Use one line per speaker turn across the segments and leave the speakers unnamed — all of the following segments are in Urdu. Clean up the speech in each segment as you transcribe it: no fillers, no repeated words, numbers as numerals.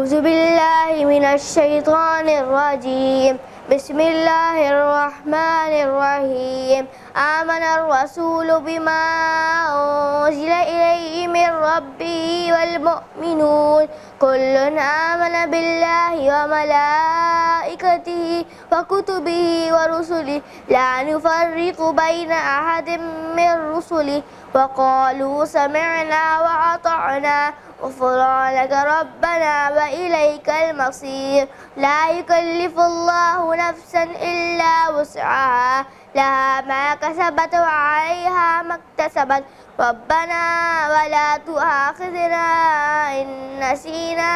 أعوذ بالله من الشيطان الرجيم بسم الله الرحمن الرحيم آمن الرسول بما أنزل إليه من ربه والمؤمنون كل آمن بالله وملائكته وكتبه ورسله لا نفرق بين أحد من رسله وقالوا سمعنا وأطعنا غفرانك ربنا وإليك المصير لا يكلف الله نفسا إلا وسعها لها ما كسبت وعليها ما اكتسبت ربنا ولا تؤاخذنا إن نسينا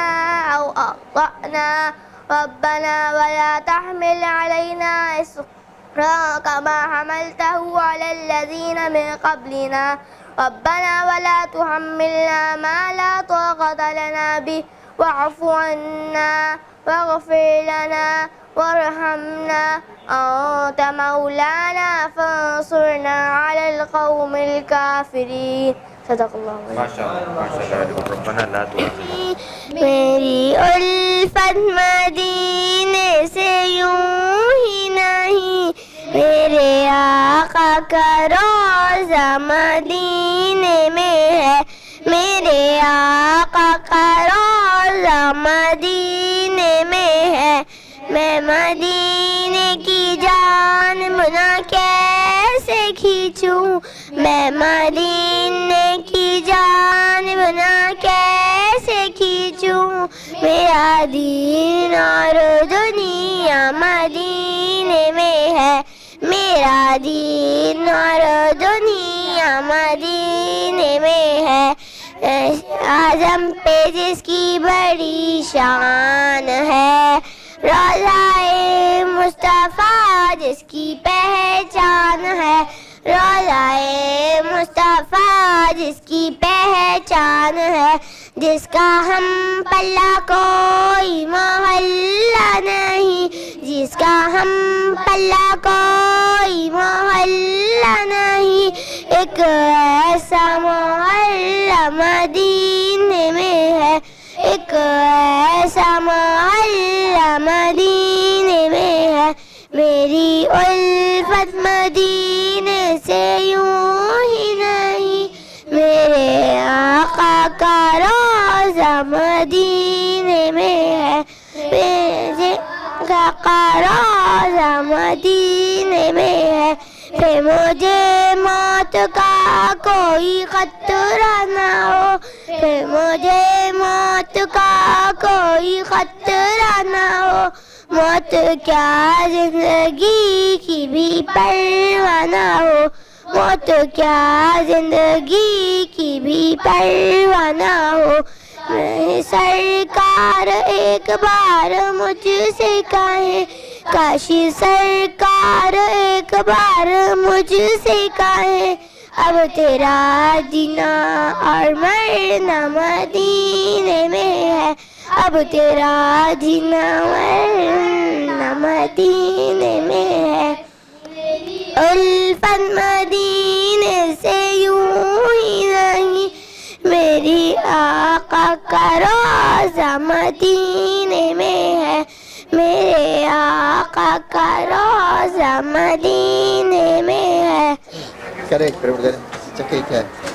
أو أخطأنا ربنا ولا تحمل علينا إصرا كما حملته على الذين من قبلنا ربنا ولا تحملنا ما لا طاقة لنا به واعف عنا واغفر لنا وارحمنا أنت مولانا فانصرنا على القوم الكافرين صدق الله
ما شاء اللہ ربنا لا تؤاخذنا.
میری الفت مدینے سے یوں ہی نہیں میرے آقا کا روضہ مدینے میں ہے میرے آقا کا روضہ مدینے میں ہے میں مدینے کی جانب نہ کیسے کھینچوں میں مدینے کی جانب نہ کیسے کھینچوں میرا دین اور دنیا مدینے میں ہے میرا دین اور دنیا مدینے میں ہے اعظم پہ جس کی بڑی شان ہے روضہ مصطفیٰ جس کی پہچان ہے روضہ مصطفیٰ جس کی پہچان ہے جس کا ہم پلہ کوئی محلہ نہیں جس کا ہم پلہ کوئی محلہ نہیں ایک ایسا محلہ مدینے میں ہے ایک ایسا محلہ مدینے میں ہے میری الفت مدینے سے یوں ہی نہیں میرے آقا کا روضہ مدینے میں ہے میرے آقا کا روضہ مدینے میں ہے پھر مجھے موت کا کوئی خطرہ نہ ہو پھر مجھے موت کا کوئی خطرہ نہ ہو موت کیا زندگی کی بھی پرواہ نہ ہو موت کیا زندگی کی بھی پرواہ نہ ہو سرکار ایک بار مجھ سے کہیں کاشی سرکار ایک بار مجھ سے کہیں اب تیرا جینا اور مرنا مدینے میں ہے اب تیرا جینا مرنا مدینے میں ہے الفت مدینے سے یوں ہی نہیں میری آقا کا روضہ مدینے میں ہے میرے آقا کا روضہ مدینے میں ہے
کرے چکے کیا ہے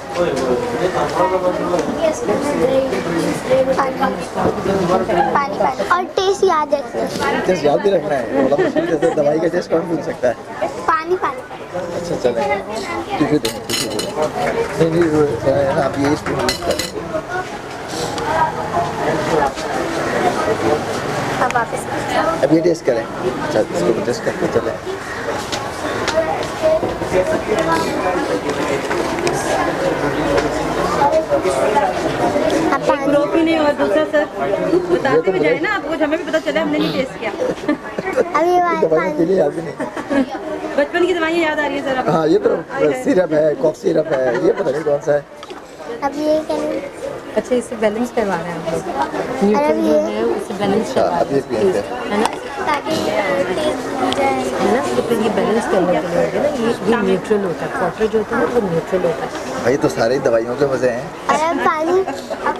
پانی اور ٹیسٹ یاد رکھنا
ٹیسٹ یاد بھی رکھنا ہے بڑا مشکل جیسے دوائی کا ٹیسٹ کون بھول سکتا ہے
پانی
اچھا چلیں ٹیشو دیں نہیں آپ یہ اس کو یوز کریں اب یہ ٹیسٹ کریں اچھا اس کو ٹیسٹ کرتے چلیں
گروپ ہی نہیں اور دوسرا سر بتاتے ہوئے جائے نا آپ کو ہمیں بھی پتہ چلے ہم نے نہیں ٹیسٹ کیا بچپن کی دوائیاں یاد آ رہی ہیں سر آپ
ہاں یہ تو سیرپ ہے کاف سیرپ ہے یہ پتہ نہیں کون سا ہے
اب یہ
اچھا اس سے بیلنس کروا رہے ہیں آپ لوگ نیوٹرل جو ہے اس سے بیلنس کروا
اب یہ پیئیں گے
ہے نا تو پھر یہ بیلنس کرنے کے لیے ہوگا نا یہ نیوٹرل ہوتا ہے واٹر جو ہوتا ہے وہ نیوٹرل ہوتا ہے
بھائی تو سارے دوائیوں کے مزے ہیں
پانی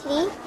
3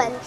1।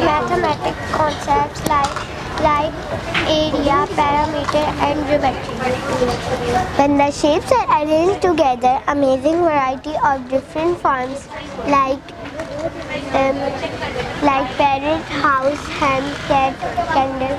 Mathematic concepts like area, parameter and geometry. When the shapes are arranged together, amazing variety of different forms like parrot, house, ham, cat, candle.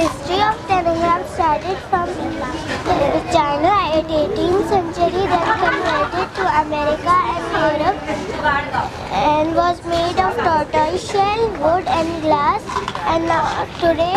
History of telegram started from China at 18th century, then converted to America and Europe, and was made of tortoise shell, wood and glass, and today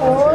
4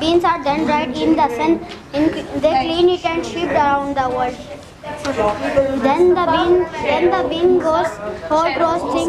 Beans are then dried in the sun. They clean it and shipped around the world. Then the bean goes hot roasting.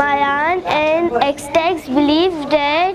Mayan and Aztecs believe that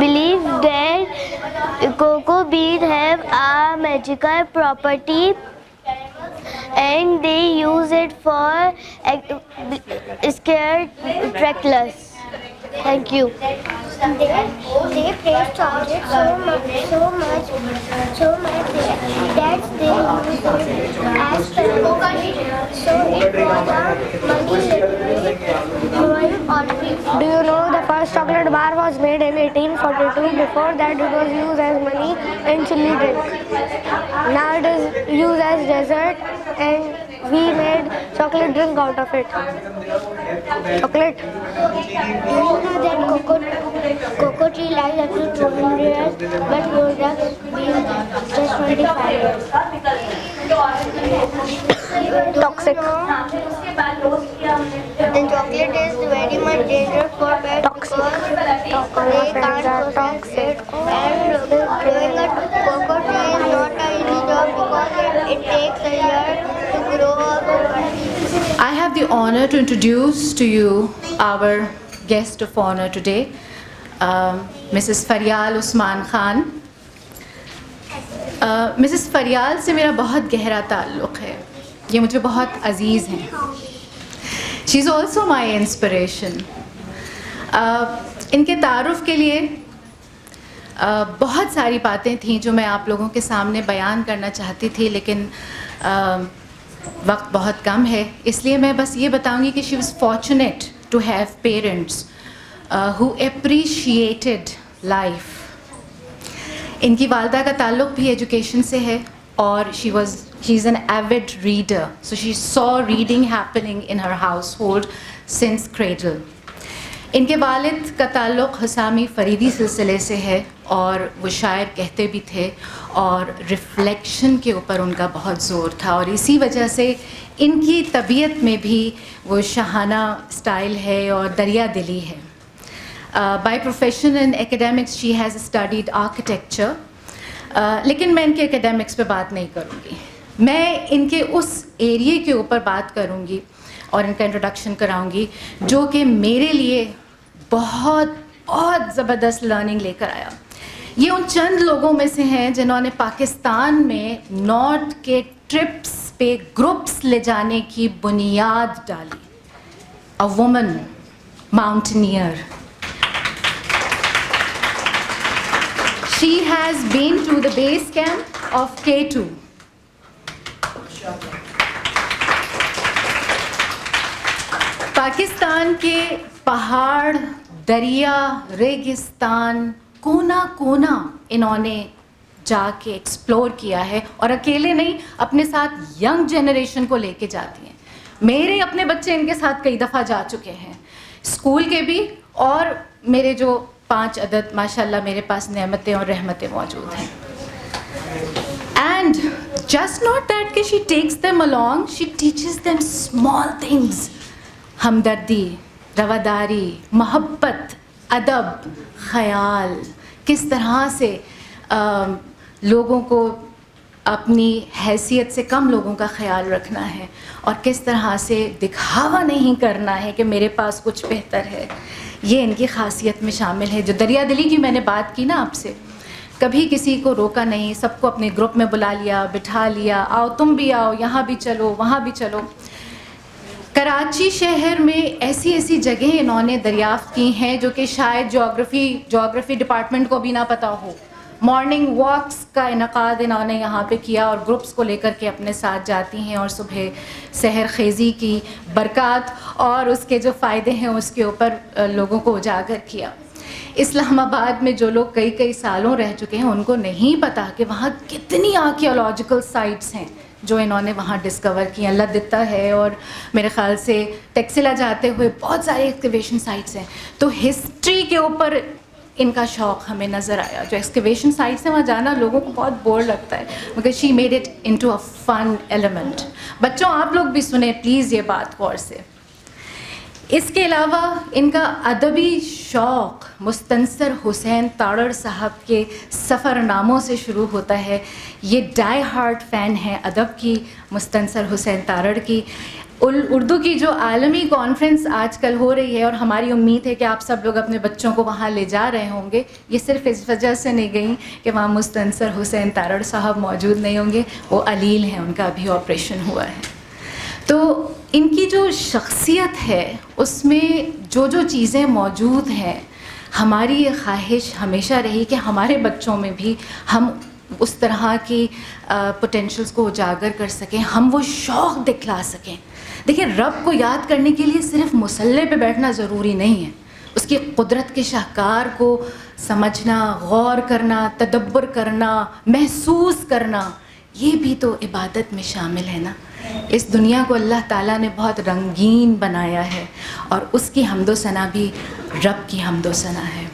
believe that cocoa beans have a magical property and they use it for scared trackless. Thank you. They praise chocolate so much that they use it as currency. So it was a money liquid. Do you know the
first chocolate bar was made in 1842. Before that, it was used as money and chili drink. Now it is used as dessert, and we made chocolate drink out of it. Chocolate.
Do you know that cocoa tree lives up to 200 years, but products being just 25 years?
Toxic.
And chocolate is very much dangerous for pets because they can't process it. And growing a cocoa tree is not an easy job because it takes a year to grow up.
I have the honor to introduce to you our guest of honor today, Mrs. Faryal Usman Khan. Mrs. Faryal سے میرا بہت گہرا تعلق ہے، یہ مجھے بہت عزیز ہیں. شی از آلسو مائی انسپریشن. ان کے تعارف کے لیے بہت ساری باتیں تھیں جو میں آپ لوگوں کے سامنے بیان کرنا چاہتی تھی، لیکن وقت بہت کم ہے، اس لیے میں بس یہ بتاؤں گی کہ she was fortunate to have parents who appreciated life. ان کی والدہ کا تعلق بھی ایجوکیشن سے ہے، اور she is an avid reader, so she saw reading happening in her ہاؤس ہولڈ سنس کریڈل. ان کے والد کا تعلق حسامی فریدی سلسلے سے ہے، اور وہ شاعر کہتے بھی تھے، اور ریفلیکشن کے اوپر ان کا بہت زور تھا، اور اسی وجہ سے ان کی طبیعت میں بھی وہ شاہانہ سٹائل ہے اور دریا دلی ہے. By profession in academics she has studied architecture, لیکن میں ان کے ایکیڈیمکس پہ بات نہیں کروں گی، میں ان کے اس ایریے کے اوپر بات کروں گی اور ان کا انٹروڈکشن کراؤں گی جو کہ میرے لیے بہت بہت زبردست لرننگ لے کر آیا. یہ ان چند لوگوں میں سے ہیں جنہوں نے پاکستان میں نارتھ کے ٹرپس پہ گروپس لے جانے کی بنیاد ڈالی. A woman mountaineer. She has been to the base camp of K2. Pakistan کے پہاڑ، دریا، ریگستان، کونا کونا انہوں نے جا کے ایکسپلور کیا ہے، اور اکیلے نہیں، اپنے ساتھ ینگ جنریشن کو لے کے جاتی ہیں. میرے اپنے بچے ان کے ساتھ کئی دفعہ جا چکے ہیں، اسکول کے بھی، اور میرے جو 5 عدد ماشاءاللہ میرے پاس نعمتیں اور رحمتیں موجود ہیں. اینڈ جسٹ ناٹ دیٹ کہ she takes them along, she teaches them small things. ہمدردی، رواداری، محبت، ادب، خیال، کس طرح سے لوگوں کو اپنی حیثیت سے کم لوگوں کا خیال رکھنا ہے، اور کس طرح سے دکھاوا نہیں کرنا ہے کہ میرے پاس کچھ بہتر ہے. یہ ان کی خاصیت میں شامل ہے. جو دریا دلی کی میں نے بات کی نا آپ سے، کبھی کسی کو روکا نہیں، سب کو اپنے گروپ میں بلا لیا، بٹھا لیا، آؤ تم بھی آؤ، یہاں بھی چلو، وہاں بھی چلو. کراچی شہر میں ایسی ایسی جگہیں انہوں نے دریافت کی ہیں جو کہ شاید جغرافی ڈپارٹمنٹ کو بھی نہ پتہ ہو. مارننگ واکس کا انعقاد انہوں نے یہاں پہ کیا، اور گروپس کو لے کر کے اپنے ساتھ جاتی ہیں، اور صبح سحر خیزی کی برکات اور اس کے جو فائدے ہیں اس کے اوپر لوگوں کو اجاگر کیا. اسلام آباد میں جو لوگ کئی سالوں رہ چکے ہیں ان کو نہیں پتہ کہ وہاں کتنی آرکیولوجیکل سائٹس ہیں جو انہوں نے وہاں ڈسکور کی. اللہ دیتا ہے، اور میرے خیال سے ٹیکسلا جاتے ہوئے بہت سارے ایکسکیویشن سائٹس ہیں. تو ہسٹری کے اوپر ان کا شوق ہمیں نظر آیا. جو ایکسکیویشن سائٹس ہیں وہاں جانا لوگوں کو بہت بور لگتا ہے، مگر she made it into a fun element. بچوں آپ لوگ بھی سنیں پلیز یہ بات غور سے. اس کے علاوہ ان کا ادبی شوق مستنصر حسین تاڑڑ صاحب کے سفر ناموں سے شروع ہوتا ہے. یہ ڈائی ہارٹ فین ہیں ادب کی، مستنصر حسین تاڑڑ کی. اردو کی جو عالمی کانفرنس آج کل ہو رہی ہے، اور ہماری امید ہے کہ آپ سب لوگ اپنے بچوں کو وہاں لے جا رہے ہوں گے، یہ صرف اس وجہ سے نہیں گئی کہ وہاں مستنصر حسین تاڑڑ صاحب موجود نہیں ہوں گے، وہ علیل ہیں، ان کا ابھی آپریشن ہوا ہے. تو ان کی جو شخصیت ہے اس میں جو چیزیں موجود ہیں، ہماری یہ خواہش ہمیشہ رہی کہ ہمارے بچوں میں بھی ہم اس طرح کی پوٹینشلز کو اجاگر کر سکیں، ہم وہ شوق دکھلا سکیں. دیکھیں، رب کو یاد کرنے کے لیے صرف مصلی پہ بیٹھنا ضروری نہیں ہے، اس کی قدرت کے شاہکار کو سمجھنا، غور کرنا، تدبر کرنا، محسوس کرنا، یہ بھی تو عبادت میں شامل ہے نا. اس دنیا کو اللہ تعالیٰ نے بہت رنگین بنایا ہے اور اس کی حمد و ثنا بھی رب کی حمد و ثنا ہے.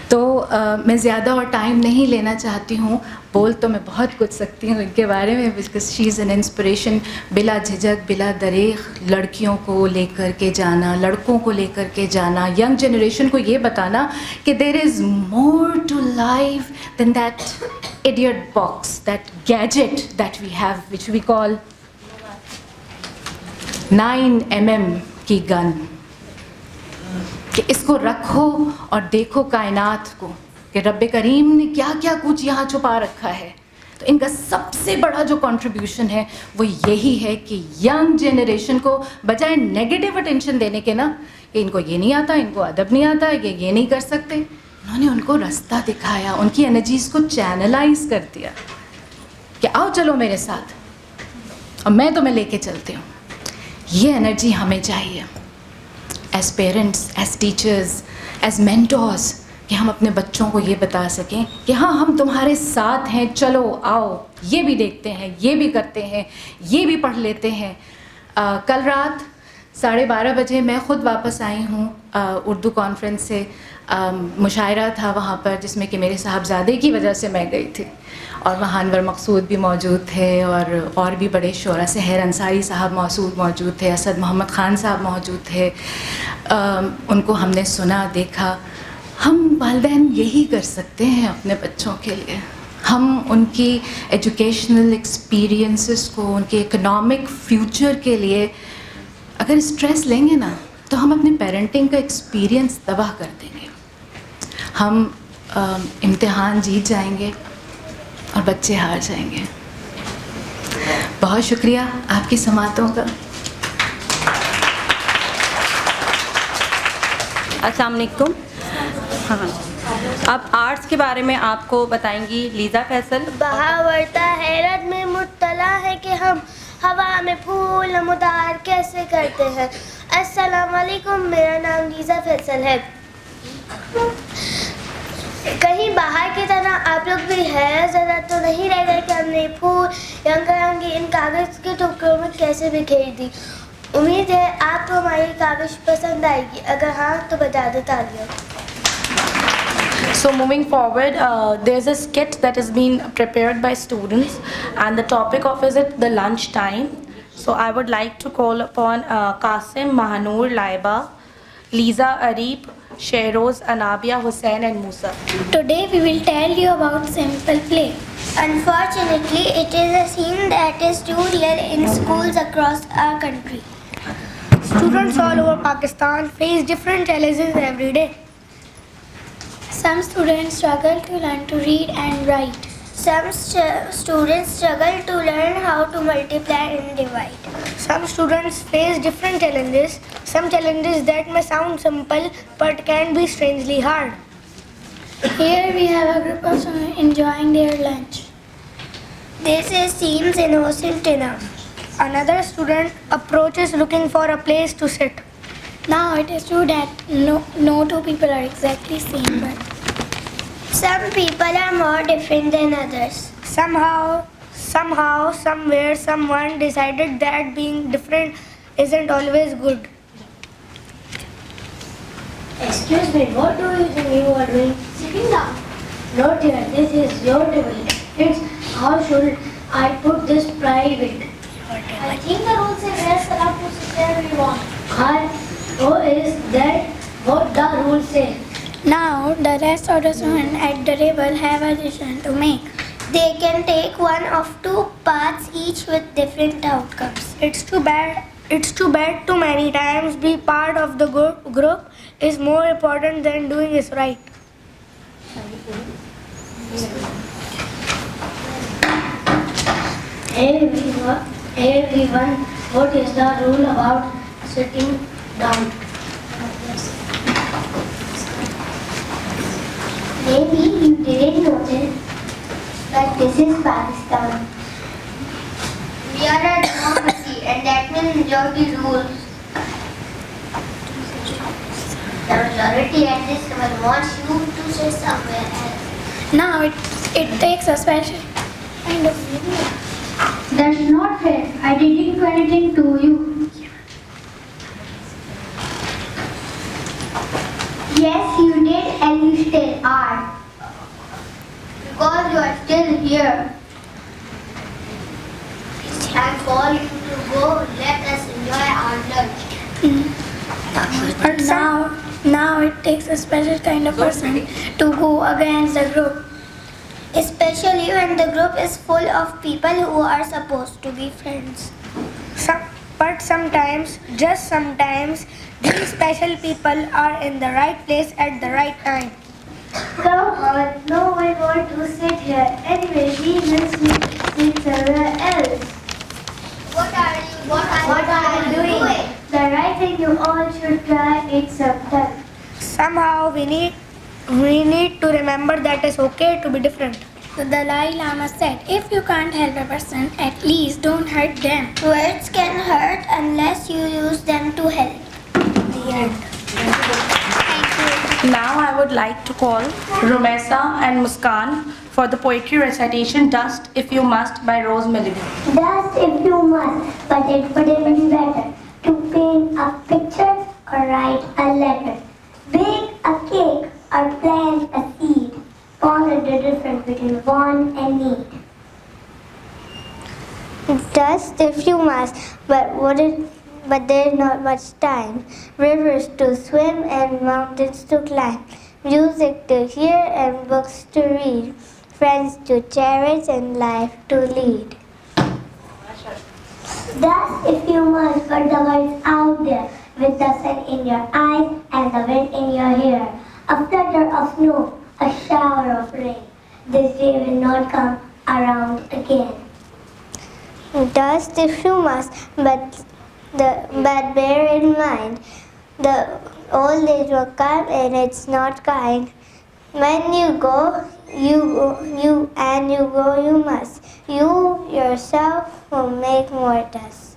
تو میں زیادہ اور ٹائم نہیں لینا چاہتی ہوں. بول تو میں بہت کچھ سکتی ہوں ان کے بارے میں، because she is an inspiration. بلا جھجک، بلا دریغ لڑکیوں کو لے کر کے جانا، لڑکوں کو لے کر کے جانا، ینگ جنریشن کو یہ بتانا کہ there is more to life than that idiot box, that gadget that we have which we call 9mm کی گن، کہ اس کو رکھو اور دیکھو کائنات کو کہ رب کریم نے کیا کیا کچھ یہاں چھپا رکھا ہے. تو ان کا سب سے بڑا جو کنٹریبیوشن ہے وہ یہی ہے کہ ینگ جنریشن کو بجائے نیگیٹو اٹینشن دینے کے نا کہ ان کو یہ نہیں آتا، ان کو ادب نہیں آتا، یہ نہیں کر سکتے، انہوں نے ان کو رستہ دکھایا، ان کی انرجیز کو چینلائز کر دیا کہ آؤ چلو میرے ساتھ اور میں تمہیں لے کے چلتی ہوں. یہ انرجی ہمیں چاہیے as parents, as teachers, as mentors, کہ ہم اپنے بچوں کو یہ بتا سکیں کہ ہاں ہم تمہارے ساتھ ہیں، چلو آؤ یہ بھی دیکھتے ہیں، یہ بھی کرتے ہیں، یہ بھی پڑھ لیتے ہیں. کل رات 12:30 بجے میں خود واپس آئی ہوں اردو کانفرنس سے. مشاعرہ تھا وہاں پر جس میں کہ میرے صاحبزادے کی وجہ سے میں گئی تھی، اور وہاں انور مقصود بھی موجود تھے اور بھی بڑے شعراء، سحر انصاری صاحب موجود تھے، اسد محمد خان صاحب موجود تھے. ان کو ہم نے سنا، دیکھا. ہم والدین یہی کر سکتے ہیں اپنے بچوں کے لیے. ہم ان کی ایجوکیشنل ایکسپیرینسز کو، ان کے اکنامک فیوچر کے لیے اگر اسٹریس لیں گے نا تو ہم اپنے پیرنٹنگ کا ایکسپیرینس تباہ کر دیں گے. ہم امتحان جیت جائیں گے اور بچے ہار جائیں گے. بہت شکریہ آپ کی سماعتوں کا.
السلام علیکم. ہاں، اب آرٹس کے بارے میں آپ کو بتائیں گی لیزا فیصل.
بہاورتا حیرت میں مبتلا ہے کہ ہم ہوا میں پھول نمودار کیسے کرتے ہیں. السلام علیکم، میرا نام لیزا فیصل ہے. کہیں باہر کی طرح آپ لوگ بھی حیرت زدہ تو نہیں رہ گئے کہ ہم نے پھول رنگ برنگی ان کاغذ کے ٹکڑوں میں کیسے بکھیر دی. امید ہے آپ کو ہماری کاغذ پسند آئے گی. اگر ہاں تو بجا دو تالیاں.
So moving forward, there's a skit that has been prepared by students, and the topic of is it the lunch time. So I would like to call upon Qasim, Mahanur, Laiba, Liza, Arif, Shehroz, Anabia, Hussain and Musa.
Today we will tell you about simple play. Unfortunately, it is a scene that is too rare in schools across our country.
Students all over Pakistan face different challenges every day.
Some students struggle to learn to read and write. Some students struggle to learn how to multiply and divide.
Some students face different challenges, some challenges that may sound simple but can be strangely hard.
Here we have a group of students enjoying their lunch. This seems innocent enough.
Another student approaches looking for a place to sit.
Now it is true that no two people are exactly same, but some people are more different than others.
Somehow, somewhere, someone decided that being different isn't always good.
Excuse me, what do you think you are doing? Sitting down.
Not here, this is your table. How should I put this private?
I think the rule says we are allowed to sit where we want.
Oh, is that what the rule says?
Now the rest of the students at the table have a decision to make. They can take one of two paths, each with different outcomes.
It's too bad too many times be part of the group is more important than doing is right. Hey everyone, what is the rule about sitting down?
Maybe you didn't notice, but this is Pakistan. We are a democracy, and that means majority rules. The majority at this level wants you to sit somewhere else.
Now it takes a special kind of feeling.
That's not fair. I didn't do anything to you. Yes, you did, and you still are. Because you are still here. And for you to go, let us enjoy our lunch.
But now it takes a special kind of person to go against the group.
Especially when the group is full of people who are supposed to be friends.
But sometimes, just sometimes, these special people are in the right place at the right time.
Come on, no one wants to sit here. Anyway, we will sit somewhere else. What are you doing? The right thing, you all should try it sometime.
Somehow we need to remember that it's okay to be different. The Dalai Lama said, if you can't help a person, at least don't hurt them.
Words can hurt unless you use them to help. The end.
Now I would like to call Rumesa and Muskan for the poetry recitation Dust If You Must by Rose Melody.
Dust if you must, but it wouldn't be better to paint a picture or write a letter. Bake a cake or plant a seed. Ponder the difference between want and need. Dust if you must, but there's not much time. Rivers to swim and mountains to climb. Music to hear and books to read. Friends to cherish and life to lead. Dust if you must, but the world's out there with the sun in your eyes and the wind in your hair. A flutter of snow, a shower of rain. This day will not come around again. Dust if you must, but bear in mind, the old days will come and it's not kind. When you go, you must. You yourself will make more dust.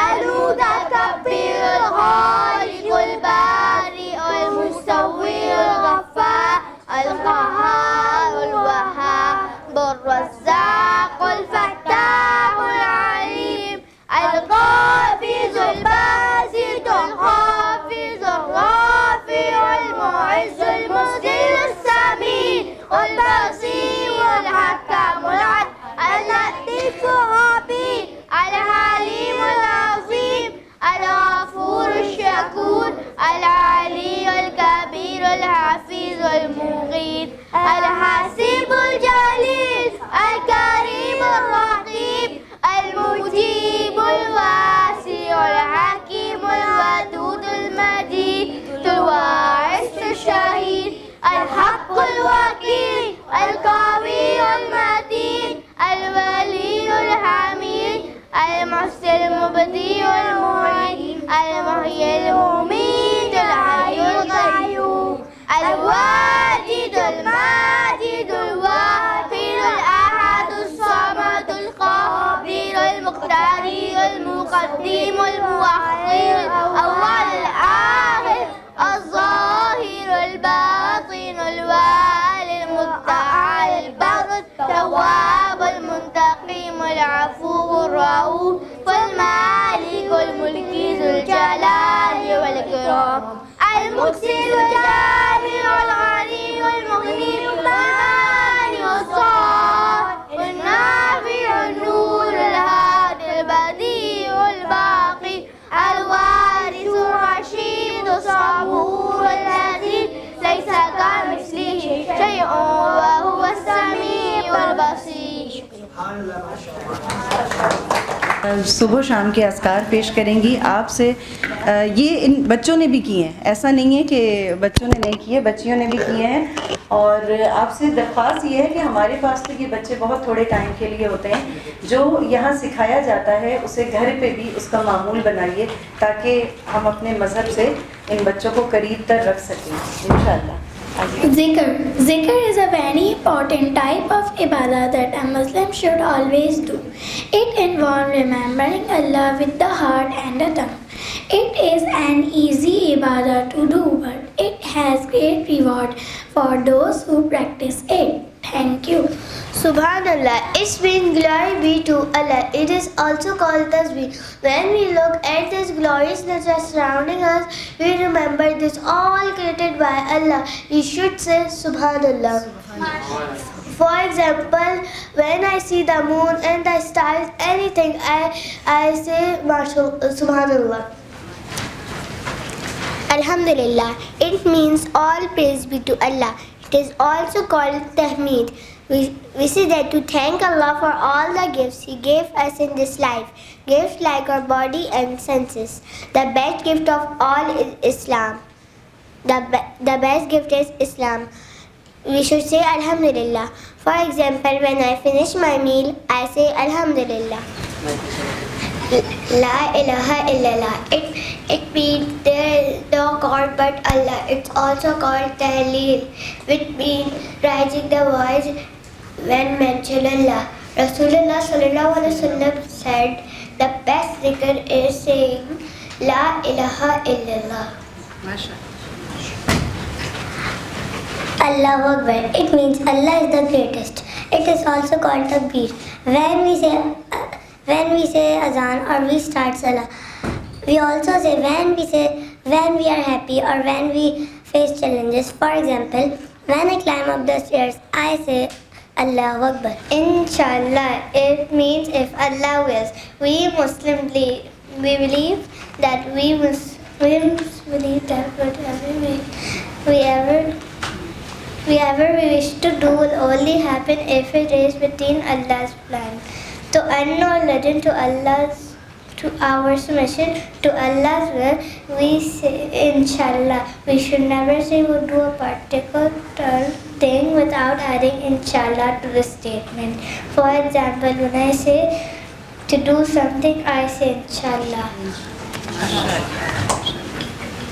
المتكبر الخالق البارئ المصور الغفار القهار الوهاب الرزاق الفتاح العليم القادر المحسن المبدئ المعيد المحيي المميت الحي القيوم الواجد الماجد الواحد الأحد الصمد القادر المقتدر المقدم المؤخر الأول الآخر الظاهر الباطن الوالي المتعال البر التواب المنتقم العفو الرؤوف والمالك الملك ذو الجلال والإكرام المكسر الجامع الغني المغني المانع الصالح النافع النور الهادي البديع الباقي الوارث الرشيد الصبور الذي ليس كمثله شيء وهو السميع البصير.
صبح شام کے اذکار پیش کریں گی آپ سے. یہ ان بچوں نے بھی کیے ہیں, ایسا نہیں ہے کہ بچوں نے نہیں کیے, بچیوں نے بھی کیے ہیں. اور آپ سے درخواست یہ ہے کہ ہمارے پاس تو یہ بچے بہت تھوڑے ٹائم کے لیے ہوتے ہیں, جو یہاں سکھایا جاتا ہے اسے گھر پہ بھی اس کا معمول بنائیے تاکہ ہم اپنے مذہب سے ان بچوں کو قریب تر رکھ سکیں انشاءاللہ.
Zikr. Zikr is a very important type of ibadah that a Muslim should always do. It involves remembering Allah with the heart and the tongue. It is an easy ibadah to do, but it has great reward for those who practice it. Thank you.
Subhanallah, it means glory be to Allah. It is also called tasbih. When we look at this gloriousness surrounding us, we remember this all created by Allah. We should say Subhanallah. For example, when I see the moon and the stars, anything, I say Subhanallah. Alhamdulillah, it means all praise be to Allah. It is also called tahmeed. We say that to thank Allah for all the gifts He gave us in this life, gifts like our body and senses. The best gift of all is Islam. The best gift is Islam. We should say Alhamdulillah. For example, when I finish my meal, I say Alhamdulillah. La ilaha illallah. It means there is no God but Allah. It's also called Tahleel, which means raising the voice when mention Allah. Rasulullah sallallahu alaihi wasallam said the best zikr is saying La ilaha illallah.
Allahu Akbar. It means Allah is the greatest. It is also called Takbir. When we say azan or we start salah, we also say when we are happy or when we face challenges. For example, when I climb up the stairs, I say Allahu Akbar.
Inshallah, it means if Allah wills. We Muslims believe that whatever we wish to do will only happen if it is within Allah's plan. To earn knowledge to our submission to Allah's will, we say Inshallah. We should never say we do a particular thing without adding Inshallah to the statement. For example, when I say to do something, I say Inshallah.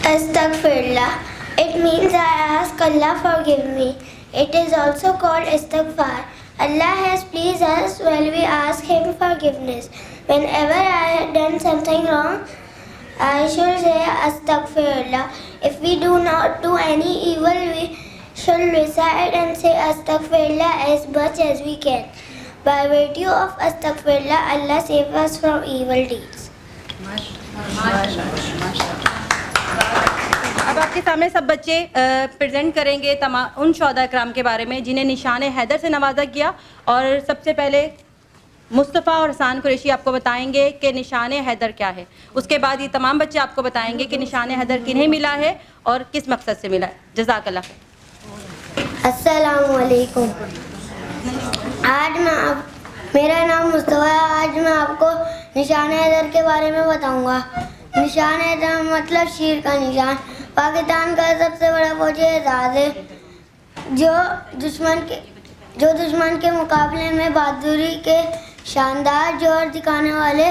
Astaghfirullah. It means I ask Allah forgive me. It is also called istighfar. Allah has pleased us while we ask Him forgiveness. Whenever I have done something wrong, I should say Astaghfirullah. If we do not do any evil, we should recite and say Astaghfirullah as much as we can. By virtue of Astaghfirullah, Allah saves us from evil deeds.
اب آپ کے سامنے سب بچے پریزنٹ کریں گے ان شہداء کرام کے بارے میں جنہیں نشان حیدر سے نوازا گیا. اور سب سے پہلے مصطفیٰ اور حسان قریشی آپ کو بتائیں گے کہ نشان حیدر کیا ہے. اس کے بعد یہ تمام بچے آپ کو بتائیں گے کہ نشان حیدر کنہیں ملا ہے اور کس مقصد سے ملا ہے. جزاک اللہ خیر.
السلام علیکم. میرا نام مصطفیٰ ہے. آج میں آپ کو نشان حیدر کے بارے میں بتاؤں گا. نشان حیدر مطلب شیر کا نشان. پاکستان کا سب سے بڑا فوجی اعزاز ہے جو دشمن کے مقابلے میں بہادری کے شاندار جوہر دکھانے والے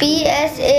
PSA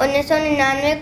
1999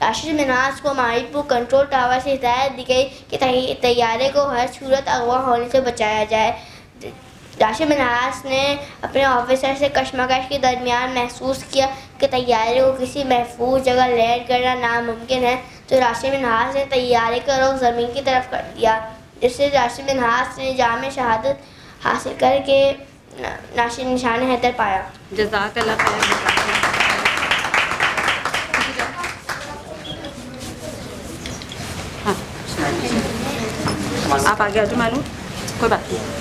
راشد منہاس کو ماہیپور کنٹرول ٹاور سے ہدایت دی گئی کہ طیارے کو ہر صورت اغوا ہونے سے بچایا جائے. راشد منہاس نے اپنے آفیسر سے کشمکش کے درمیان محسوس کیا کہ طیارے کو کسی محفوظ جگہ لینڈ کرنا ناممکن ہے، تو راشد منہاس نے طیارے کا رخ زمین کی طرف کر دیا، جس سے راشد منہاس نے جامع شہادت حاصل کر کے نشان حیدر پایا.
جزاک اللہ خیر. آپ آگے آ جاؤ مانو، کوئی بات نہیں.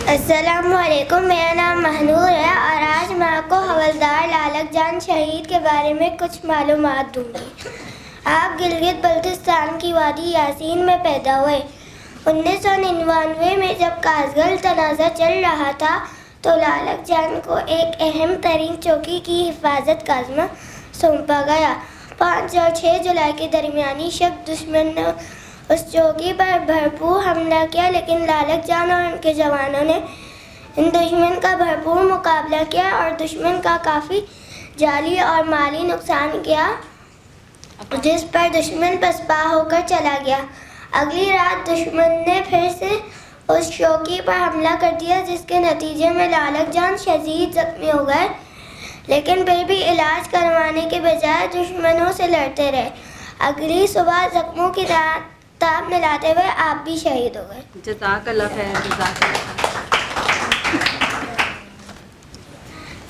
السلام علیکم، میرا نام مہنور ہے اور آج میں آپ کو حوالدار لالک جان شہید کے بارے میں کچھ معلومات دوں گی. آپ گلگت بلتستان کی وادی یاسین میں پیدا ہوئے. 1999 میں جب کاسگل تنازع چل رہا تھا تو لالک جان کو ایک اہم ترین چوکی کی حفاظت کا ذمہ سونپا گیا. 5 اور 6 جولائی کے درمیانی شب دشمن نے اس چوکی پر بھرپور حملہ کیا، لیکن لالک جان اور ان کے جوانوں نے دشمن کا بھرپور مقابلہ کیا اور دشمن کا کافی جانی اور مالی نقصان کیا، جس پر دشمن پسپا ہو کر چلا گیا. اگلی رات دشمن نے پھر سے اس چوکی پر حملہ کر دیا، جس کے نتیجے میں لالک جان شدید زخمی ہو گئے، لیکن پھر بھی علاج کروانے کے بجائے دشمنوں سے لڑتے رہے. اگلی صبح زخموں کی تاب ملاتے ہوئے آپ بھی شہید ہو گئے.
جزاک اللہ خیر. جزاک اللہ خیر.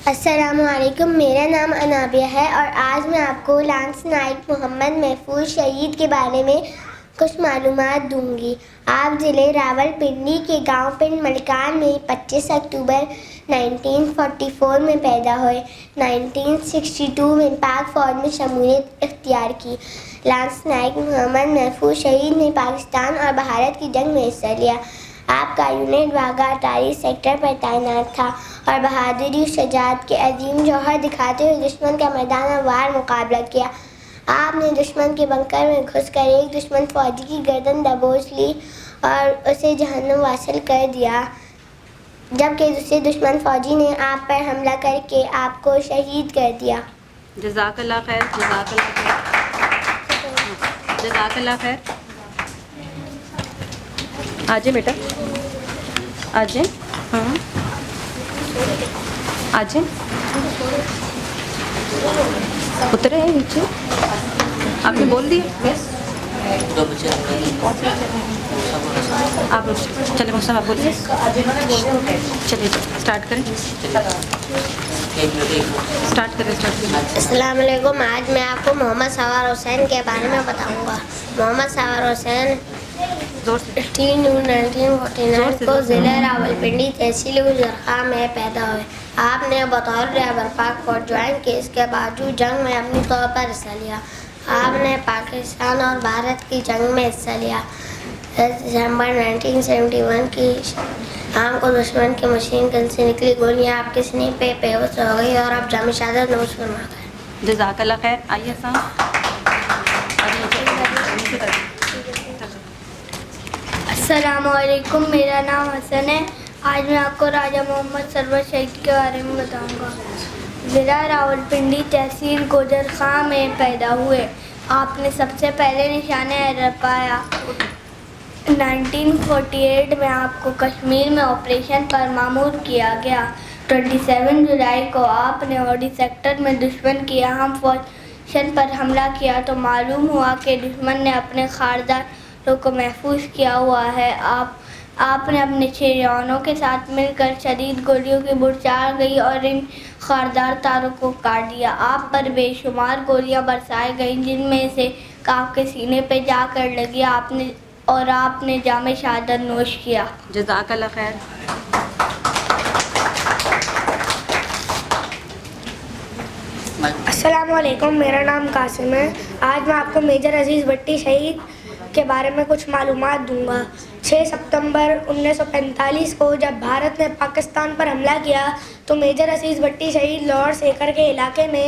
السلام علیکم، میرا نام انابیہ ہے اور آج میں آپ کو لانس نائک محمد محفوظ شہید کے بارے میں کچھ معلومات دوں گی. آپ ضلع راول پنڈی کے گاؤں پنڈ ملکان میں 25 اکتوبر 1944 میں پیدا ہوئے. 1962 میں پاک فوج میں شمولیت اختیار کی. لانس نائک محمد محفوظ شہید نے پاکستان اور بھارت کی جنگ میں حصہ لیا. آپ کا یونٹ واگا اٹاری سیکٹر پر تعینات تھا اور بہادری و شجاعت کے عظیم جوہر دکھاتے ہوئے دشمن کا میدان وار مقابلہ کیا. آپ نے دشمن کے بنکر میں گھس کر ایک دشمن فوجی کی گردن دبوچ لی اور اسے جہنم واصل کر دیا، جبکہ دوسرے دشمن فوجی نے آپ پر حملہ کر کے آپ کو شہید کر دیا.
جزاک اللہ خیر. جزاک اللہ خیر. جزاک اللہ خیر. آجے بیٹا، آجے. ہاں آجے. اترے ہیں نیچے. آپ نے بول دیا. آپ چلے مسلم آپ بولیے. چلیے اسٹارٹ کریں. اسٹارٹ کریں.
السلام علیکم، آج میں آپ کو محمد سوار حسین کے بارے میں بتاؤں گا. محمد سوار حسین 18 جون 1949 کو ضلع راول پنڈی تحصیل گجرخان میں پیدا ہوئے. آپ نے بطور ڈرائیور پاک فوج جوائن کی، اس کے باوجود جنگ میں اپنی طور پر حصہ لیا. آپ نے پاکستان اور بھارت کی جنگ میں حصہ لیا. دسمبر 1971 کی شام کو دشمن کے مشین گن سے نکلی گولیاں آپ کے سینے پہ پیوست ہو گئی اور آپ جامع شہادت نوش فرما گئے.
جزاک اللہ خیر. آئیے صاحب.
السلام علیکم، میرا نام حسن ہے. آج میں آپ کو راجہ محمد سرور شہید کے بارے میں بتاؤں گا. ضلع راول پنڈی تحصیل گوجر خاں میں پیدا ہوئے. آپ نے سب سے پہلے نشان حیدر پایا. 1948 میں آپ کو کشمیر میں آپریشن پر مامور کیا گیا. 27 جولائی کو آپ نے اوڈی سیکٹر میں دشمن کی اہم پوزیشن پر حملہ کیا تو معلوم ہوا کہ دشمن نے اپنے خارداروں کو محفوظ کیا ہوا ہے. آپ نے اپنے 6 جوانوں کے ساتھ مل کر شدید گولیوں کی برچار گئی اور ان خاردار تاروں کو کاٹ دیا. آپ پر بے شمار گولیاں برسائی گئیں، جن میں سے آپ کے سینے پہ جا کر لگی آپ نے جامع شہادت نوش کیا.
جزاک اللہ خیر.
السلام علیکم، میرا نام قاسم ہے. آج میں آپ کو میجر عزیز بھٹی شہید کے بارے میں کچھ معلومات دوں گا. 6 ستمبر 1945 کو جب بھارت نے پاکستان پر حملہ کیا تو میجر عزیز بھٹی شہید لاہور سیکر کے علاقے میں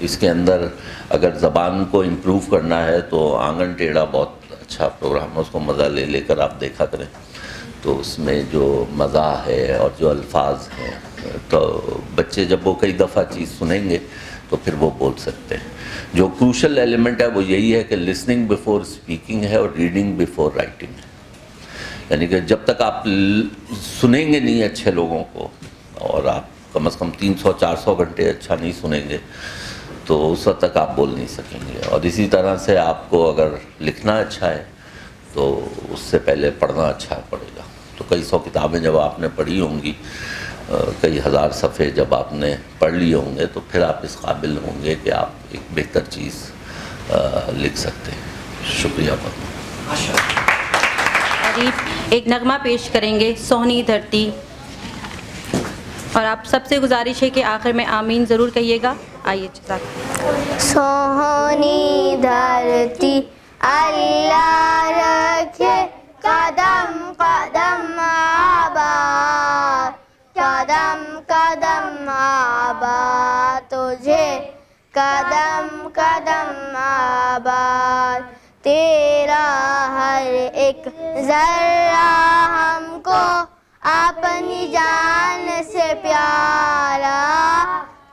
اس کے اندر اگر زبان کو امپروو کرنا ہے تو آنگن ٹیڑھا بہت اچھا پروگرام ہے، اس کو مزہ لے لے کر آپ دیکھا کریں. تو اس میں جو مزاح ہے اور جو الفاظ ہیں تو بچے جب وہ کئی دفعہ چیز سنیں گے تو پھر وہ بول سکتے ہیں. جو کروشل ایلیمنٹ ہے وہ یہی ہے کہ لسننگ بیفور اسپیکنگ ہے اور ریڈنگ بیفور رائٹنگ ہے. یعنی کہ جب تک آپ سنیں گے نہیں اچھے لوگوں کو، اور آپ کم از کم 300-400 گھنٹے اچھا نہیں سنیں گے تو اس وقت تک آپ بول نہیں سکیں گے. اور اسی طرح سے آپ کو اگر لکھنا اچھا ہے تو اس سے پہلے پڑھنا اچھا پڑے گا. تو کئی سو کتابیں جب آپ نے پڑھی ہوں گی، کئی ہزار صفحے جب آپ نے پڑھ لیے ہوں گے تو پھر آپ اس قابل ہوں گے کہ آپ ایک بہتر چیز لکھ سکتے ہیں. شکریہ بہت.
ایک نغمہ پیش کریں گے، سونی دھرتی، اور آپ سب سے گزارش ہے کہ آخر میں آمین ضرور کہیے گا. آئیے.
سونی دھرتی اللہ رکھے قدم قدم آباد، قدم قدم آباد تجھے، قدم قدم آباد. تیرا ہر ایک ذرہ ہم کو اپنی جان سے پیارا،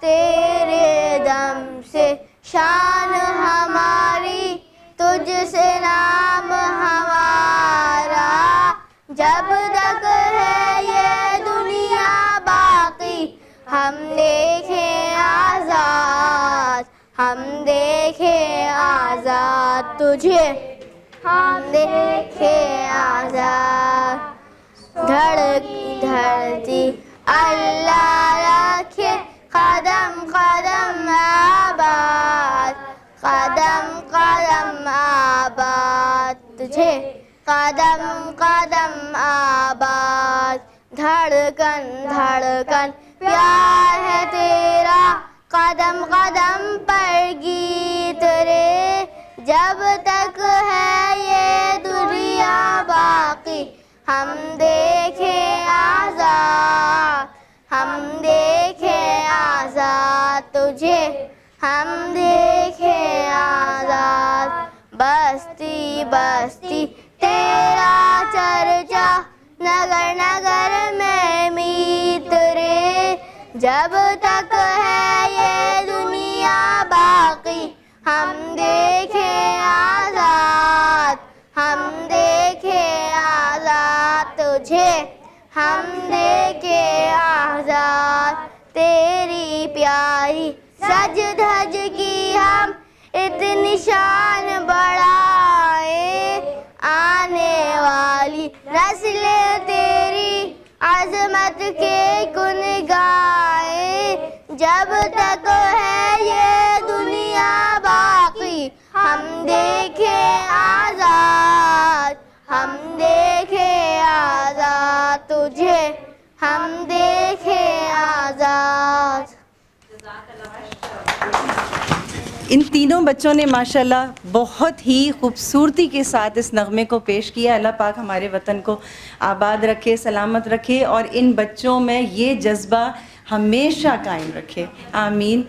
تیرے دم سے شان ہماری، تجھ سے نام ہمارا. جب تک ہے یہ دنیا باقی ہم دیکھیں آزاد، ہم دیکھیں آزاد تجھے، ہم دیکھیں آزاد. دھرتی اللہ رکھے قدم قدم آباد، قدم قدم آباد تجھے، قدم قدم آباد. دھڑکن دھڑکن پیار ہے تیرا، قدم قدم پر گیت رے. جب تک ہے یہ دنیا باقی ہم دیکھیں آزاد، ہم دیکھیں آزاد تجھے، ہم دیکھیں آزاد. بستی بستی تیرا چرچا، نگر نگر میں میت رے. جب تک ہے یہ دنیا باقی ہم دیکھیں آزاد، ہم دیکھیں آزاد تجھے، ہم دیکھیں آزاد. تیری پیاری سج دھج کی ہم اتنی شان بڑھائیں، آنے والی نسلیں تیری عظمت کے گن گائیں. جب تک ہے یہ دنیا باقی ہم دیکھیں آزاد، ہم دیکھیں آزاد تجھے، ہم دیکھیں آزاد.
ان تینوں بچوں نے ماشاءاللہ بہت ہی خوبصورتی کے ساتھ اس نغمے کو پیش کیا. اللہ پاک ہمارے وطن کو آباد رکھے، سلامت رکھے، اور ان بچوں میں یہ جذبہ ہمیشہ قائم رکھے. آمین.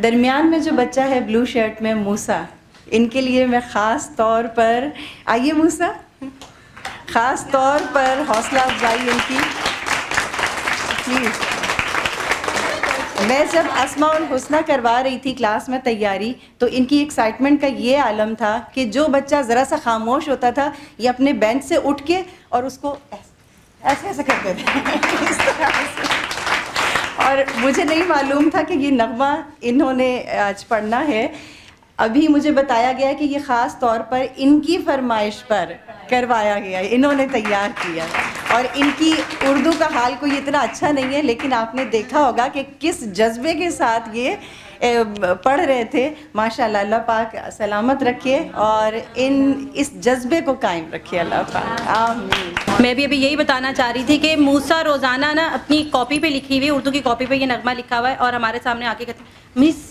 درمیان میں جو بچہ ہے بلو شرٹ میں، موسیٰ، ان کے لیے میں خاص طور پر، آئیے موسیٰ، خاص طور پر حوصلہ افزائی ان کی پلیز. میں جب اسماء الحسنہ کروا رہی تھی کلاس میں تیاری، تو ان کی ایکسائٹمنٹ کا یہ عالم تھا کہ جو بچہ ذرا سا خاموش ہوتا تھا یہ اپنے بینچ سے اٹھ کے اور اس کو ایسے ایسے کرتے تھے اس طرح سے. اور مجھے نہیں معلوم تھا کہ یہ نغمہ انہوں نے آج پڑھنا ہے. ابھی مجھے بتایا گیا کہ یہ خاص طور پر ان کی فرمائش پر کروایا گیا ہے، انہوں نے تیار کیا. اور ان کی اردو کا حال کوئی اتنا اچھا نہیں ہے، لیکن آپ نے دیکھا ہوگا کہ کس جذبے کے ساتھ یہ پڑھ رہے تھے. ماشاءاللہ. اللہ پاک سلامت رکھے اور اس جذبے کو قائم رکھے اللہ پاک. آمین.
میں بھی ابھی یہی بتانا چاہ رہی تھی کہ موسیٰ روزانہ نا اپنی کاپی پہ لکھی ہوئی، اردو کی کاپی پہ یہ نغمہ لکھا ہوا ہے، اور ہمارے سامنے آ کے کہتے ہیں مس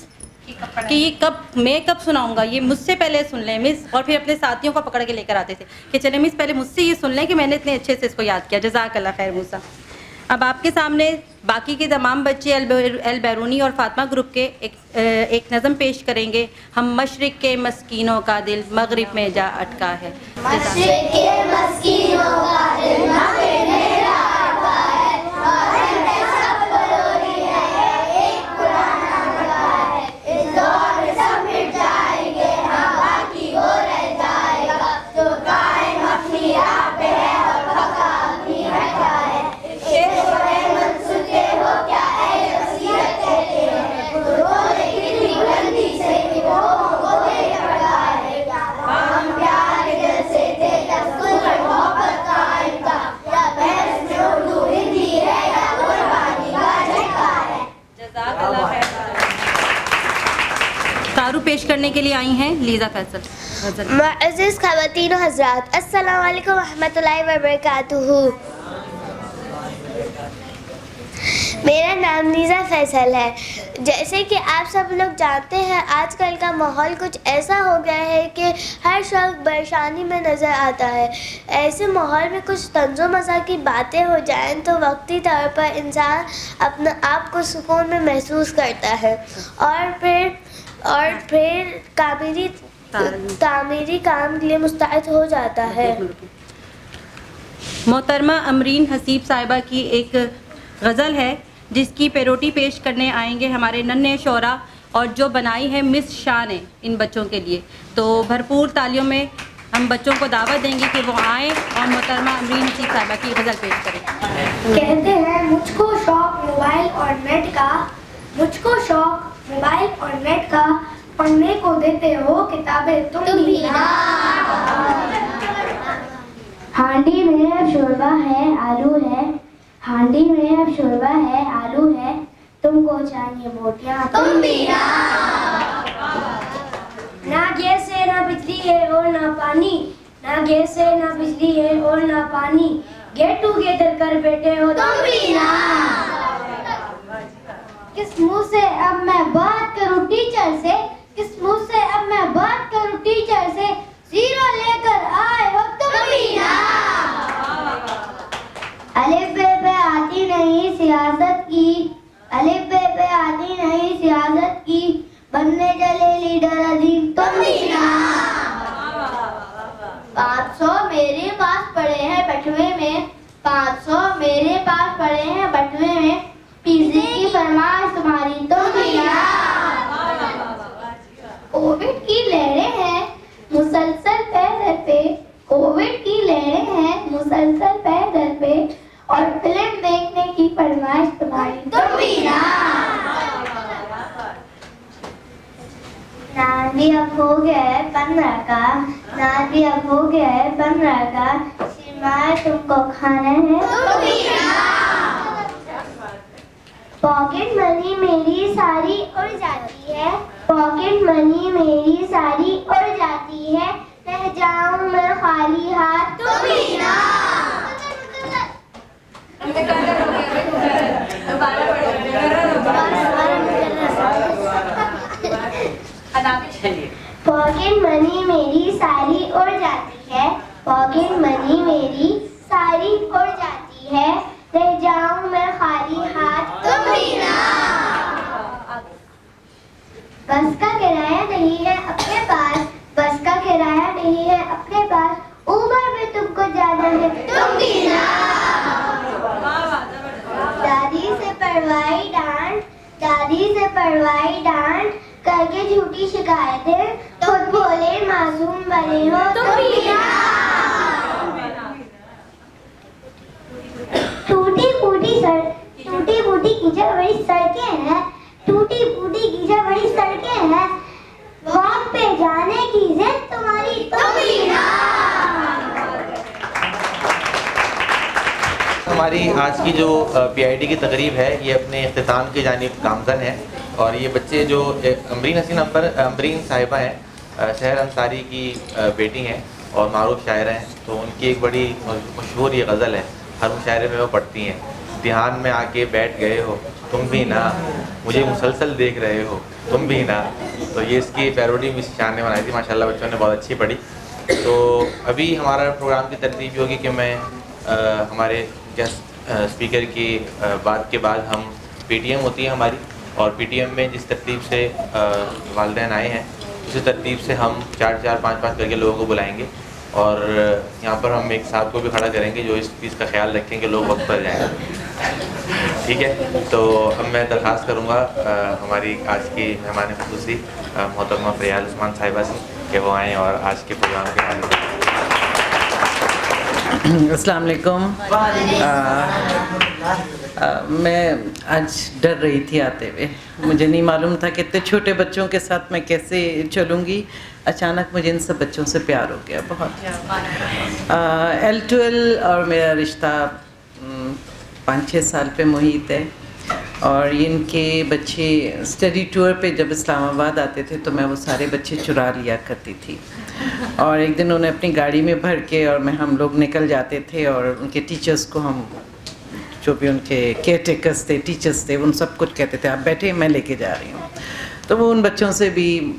کہ یہ میں کب سناؤں گا، یہ مجھ سے پہلے سن لیں مس. اور پھر اپنے ساتھیوں کو پکڑ کے لے کر آتے تھے کہ چلے مس پہلے مجھ سے یہ سن لیں کہ میں نے اتنے اچھے سے اس کو یاد کیا. جزاک اللہ خیر موسیٰ. اب آپ کے سامنے باقی کے تمام بچے البیرونی اور فاطمہ گروپ کے ایک نظم پیش کریں گے، ہم مشرق کے مسکینوں کا دل مغرب میں جا اٹکا ہے.
مشرق کے مسکینوں کا دل مغرب میں جا اٹکا ہے، اور ہمیں سب بلوری ہے، ایک پرانا مکہ ہے. اس دور میں سب مٹ جائیں گے، ہاں باقی وہ رہ جائے گا، جو قائم اپنی راہ پہ ہے اور پکا اپنی ہٹا ہے. منصوبے ہو کیا ہے وصیت کہتے ہیں، روزے کتنی بلندی سے کہ وہ دے پڑا ہے. ہم پیار دل سے تھے دستور محبت قائم تھا، یا بحث میں اردو ہندی ہے یا قربانی کا جھٹکا ہے.
جزاک اللہ خیر. کارو پیش کرنے کے لیے آئی ہیں لیزا فیصل.
معزز خواتین و حضرات، السلام علیکم ورحمۃ اللہ وبرکاتہ. میرا نام نیزا فیصل ہے. جیسے کہ آپ سب لوگ جانتے ہیں، آج کل کا ماحول کچھ ایسا ہو گیا ہے کہ ہر شخص پریشانی میں نظر آتا ہے. ایسے ماحول میں کچھ طنز و مزاح کی باتیں ہو جائیں تو وقتی طور پر انسان اپنا آپ کو سکون میں محسوس کرتا ہے اور پھر تعمیری کام کے لیے مستعد ہو جاتا ہے.
محترمہ امرین حسیب صاحبہ کی ایک غزل ہے جس کی پیروٹی پیش کرنے آئیں گے ہمارے ننھے شعراء، اور جو بنائی ہے مس شاہ نے ان بچوں کے لیے. تو بھرپور تالیوں میں ہم بچوں کو دعوت دیں گے کہ وہ آئیں اور محترمہ امرین حسیب صاحبہ کی غزل پیش کریں.
کہتے ہیں مجھ کو شوق موبائل اور نیٹ کا، مجھ کو شوق موبائل اور نیٹ کا، پڑھنے کو دیتے ہو کتابیں تم بھی نہ. ہانڈی میں اب شوربہ ہے آلو ہے، ہانڈی میں اب شوربہ ہے آلو ہے، تم کو چاہیے بوٹیاں تم بھی نہ گیس ہے نہ بجلی ہے اور نہ پانی، نہ گیس ہے نہ بجلی ہے اور نہ پانی، گیٹ ٹوگیدر کر بیٹھے ہو تم بھی نہ. کس منہ سے اب میں بات کروں ٹیچر سے، کس منہ سے اب میں بات کروں ٹیچر سے، زیرو لے کر آئے ہو تم بھی نہ. الف بے پہ آتی نہیں سیاست کی، الف بے پہ آتی نہیں سیاست کی، بننے چلے لیڈر عظیم تم بھی نہ. 500 میرے پاس پڑے ہیں بٹوے میں، 500 میرے پاس پڑے ہیں بٹوے میں، پیزے کی فرمائش تمہاری تم بھی نہ. کووڈ کی لہریں ہیں مسلسل پیدر پہ، کووڈ کی لہریں ہیں مسلسل پیدر پہ، اور فلم دیکھنے کی فرمائش تمہاری تم بھی نہ. نام بھی اب ہو گیا ہے 15 کا، نام بھی اب ہو گیا ہے 15 کا، سرمایہ تم کو کھانا ہے تم بھی نہ. پاکٹ منی میری ساری اڑ جاتی ہے، پاکٹ منی میری ساری اڑ جاتی ہے، رہ جاؤں میں خالی ہاتھ تم بھی نہ. پاکٹ منی میری ساری اڑ جاتی ہے، پاکٹ منی میری ساری اڑ جاتی ہے، رہ جاؤں میں خالی ہاتھ تم بھی نہ. بس کا کرایہ نہیں ہے اپنے پاس، بس کا کرایہ نہیں ہے اپنے پاس، اوبر میں تم کو جانا ہے تم بھی نہ. دادی سے پڑھوائی ڈانٹ، دادی سے پڑھوائی ڈانٹ کر کے جھوٹی شکایتیں، خود بولے معصوم بنے ہو تم بھی نہ. ٹوٹی پھوٹی کیچڑ بڑی سڑکیں ہیں، ٹوٹی پھوٹی کیچڑ بڑی سڑکیں ہیں، واک پہ جانے کی ضد تمہاری تم بھی نہ.
ہماری آج کی جو پی آئی ڈی کی تقریب ہے یہ اپنے اختتام کی جانب گامزن ہے، اور یہ بچے جو امرین صاحبہ ہیں، سحر انصاری کی بیٹی ہیں اور معروف شاعرہ ہیں، تو ان کی ایک بڑی مشہور یہ غزل ہے، ہر مشاعرے میں وہ پڑھتی ہیں. دھیان میں آ کے بیٹھ گئے ہو تم بھی نہ، مجھے مسلسل دیکھ رہے ہو تم بھی نہ. تو یہ اس کی پیروڈی مس شاہ نے بنائی تھی، ماشاءاللہ بچوں نے بہت اچھی پڑھی. تو ابھی ہمارا پروگرام کی ترتیب یہ ہوگی کہ میں ہمارے گیسٹ اسپیکر کی بات کے بعد ہم پی ٹی ایم ہوتی ہے ہماری, اور پی ٹی ایم میں جس ترتیب سے والدین آئے ہیں اسی ترتیب سے ہم 4-4 5-5 کر کے لوگوں کو بلائیں گے, اور یہاں پر ہم ایک صاحب کو بھی کھڑا کریں گے جو اس چیز کا خیال رکھیں کہ لوگ وقت پر جائیں. ٹھیک ہے, تو اب میں درخواست کروں گا ہماری آج کی مہمان خصوصی محترمہ فریال عثمان صاحبہ سے کہ وہ آئیں اور آج کے پروگرام کے بارے میں.
السلام علیکم. میں آج ڈر رہی تھی آتے ہوئے, مجھے نہیں معلوم تھا کہ اتنے چھوٹے بچوں کے ساتھ میں کیسے چلوں گی. اچانک مجھے ان سب بچوں سے پیار ہو گیا بہت. L2L اور میرا رشتہ 5-6 سال پہ محیط ہے, اور ان کے بچے اسٹڈی ٹور پہ جب اسلام آباد آتے تھے تو میں وہ سارے بچے چرا لیا کرتی تھی, اور ایک دن انہیں اپنی گاڑی میں بھر کے اور ہم لوگ نکل جاتے تھے, اور ان کے ٹیچرز کو ہم جو بھی ان کے کیئر ٹیکرز تھے, ٹیچرز تھے, ان سب کچھ کہتے تھے آپ بیٹھے میں لے کے جا رہی ہوں. تو وہ ان بچوں سے بھی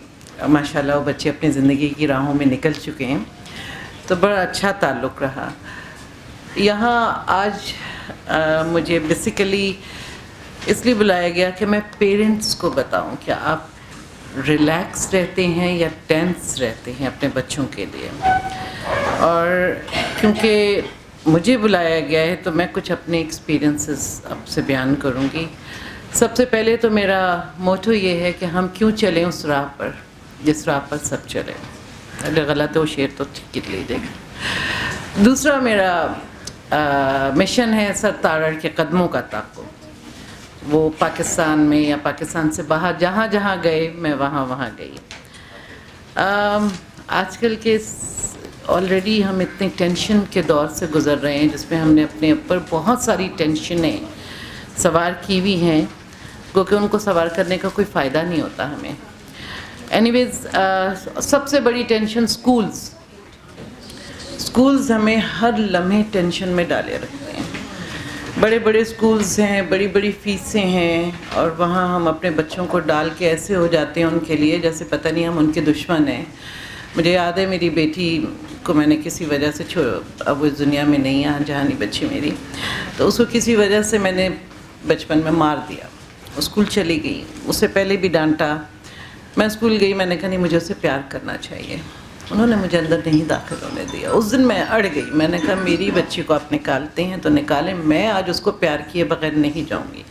ماشاءاللہ وہ بچے اپنی زندگی کی راہوں میں نکل چکے ہیں, تو بڑا اچھا تعلق رہا. یہاں آج مجھے بیسیکلی اس لیے بلایا گیا کہ میں پیرنٹس کو بتاؤں کہ آپ ریلیکس رہتے ہیں یا ٹینس رہتے ہیں اپنے بچوں کے لیے. اور کیونکہ مجھے بلایا گیا ہے تو میں کچھ اپنے ایکسپیرینسز آپ سے بیان کروں گی. سب سے پہلے تو میرا موٹو یہ ہے کہ ہم کیوں چلیں اس راہ پر جس راہ پر سب چلیں. اگر غلط ہے وہ شعر تو ٹھیک لیجیے گا. دوسرا میرا مشن ہے سر تارڑ کے قدموں کا تعاقب. وہ پاکستان میں یا پاکستان سے باہر جہاں جہاں گئے میں وہاں وہاں گئی. آج کل کے آلریڈی ہم اتنے ٹینشن کے دور سے گزر رہے ہیں جس میں ہم نے اپنے اوپر بہت ساری ٹینشنیں سوار کی ہوئی ہیں, کیونکہ ان کو سوار کرنے کا کوئی فائدہ نہیں ہوتا ہمیں. اینی ویز سب سے بڑی ٹینشن اسکولز ہمیں ہر لمحے ٹینشن میں ڈالے رکھتے ہیں. بڑے بڑے اسکولز ہیں, بڑی بڑی فیسیں ہیں, اور وہاں ہم اپنے بچوں کو ڈال کے ایسے ہو جاتے ہیں ان کے لیے جیسے پتہ نہیں ہم ان کے دشمن ہیں. مجھے یاد ہے میری بیٹی کو میں نے کسی وجہ سے اب وہ اس دنیا میں نہیں ہے, جہانی بچی میری, تو اس کو کسی وجہ سے میں نے بچپن میں مار دیا. اسکول چلی گئی, اس سے پہلے بھی ڈانٹا. میں اسکول گئی, میں نے کہا نہیں مجھے اسے پیار کرنا چاہیے. انہوں نے مجھے اندر نہیں داخل ہونے دیا. اس دن میں اڑ گئی, میں نے کہا میری بچی کو آپ نکالتے ہیں تو نکالیں, میں آج اس کو پیار کیے بغیر نہیں جاؤں گی.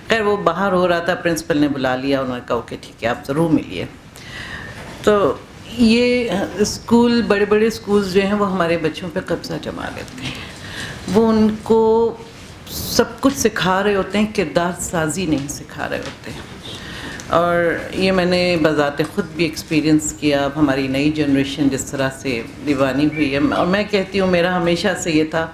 خیر وہ باہر ہو رہا تھا, پرنسپل نے بلا لیا, انہوں نے کہا اوکے ٹھیک ہے آپ ضرور ملیے. تو یہ اسکول, بڑے بڑے اسکولز جو ہیں وہ ہمارے بچوں پہ قبضہ جما لیتے ہیں. وہ ان کو سب کچھ سکھا رہے ہوتے ہیں, کردار سازی نہیں سکھا رہے ہوتے ہیں. اور یہ میں نے بذات خود بھی ایکسپیرینس کیا. اب ہماری نئی جنریشن جس طرح سے دیوانی ہوئی ہے, اور میں کہتی ہوں میرا ہمیشہ سے یہ تھا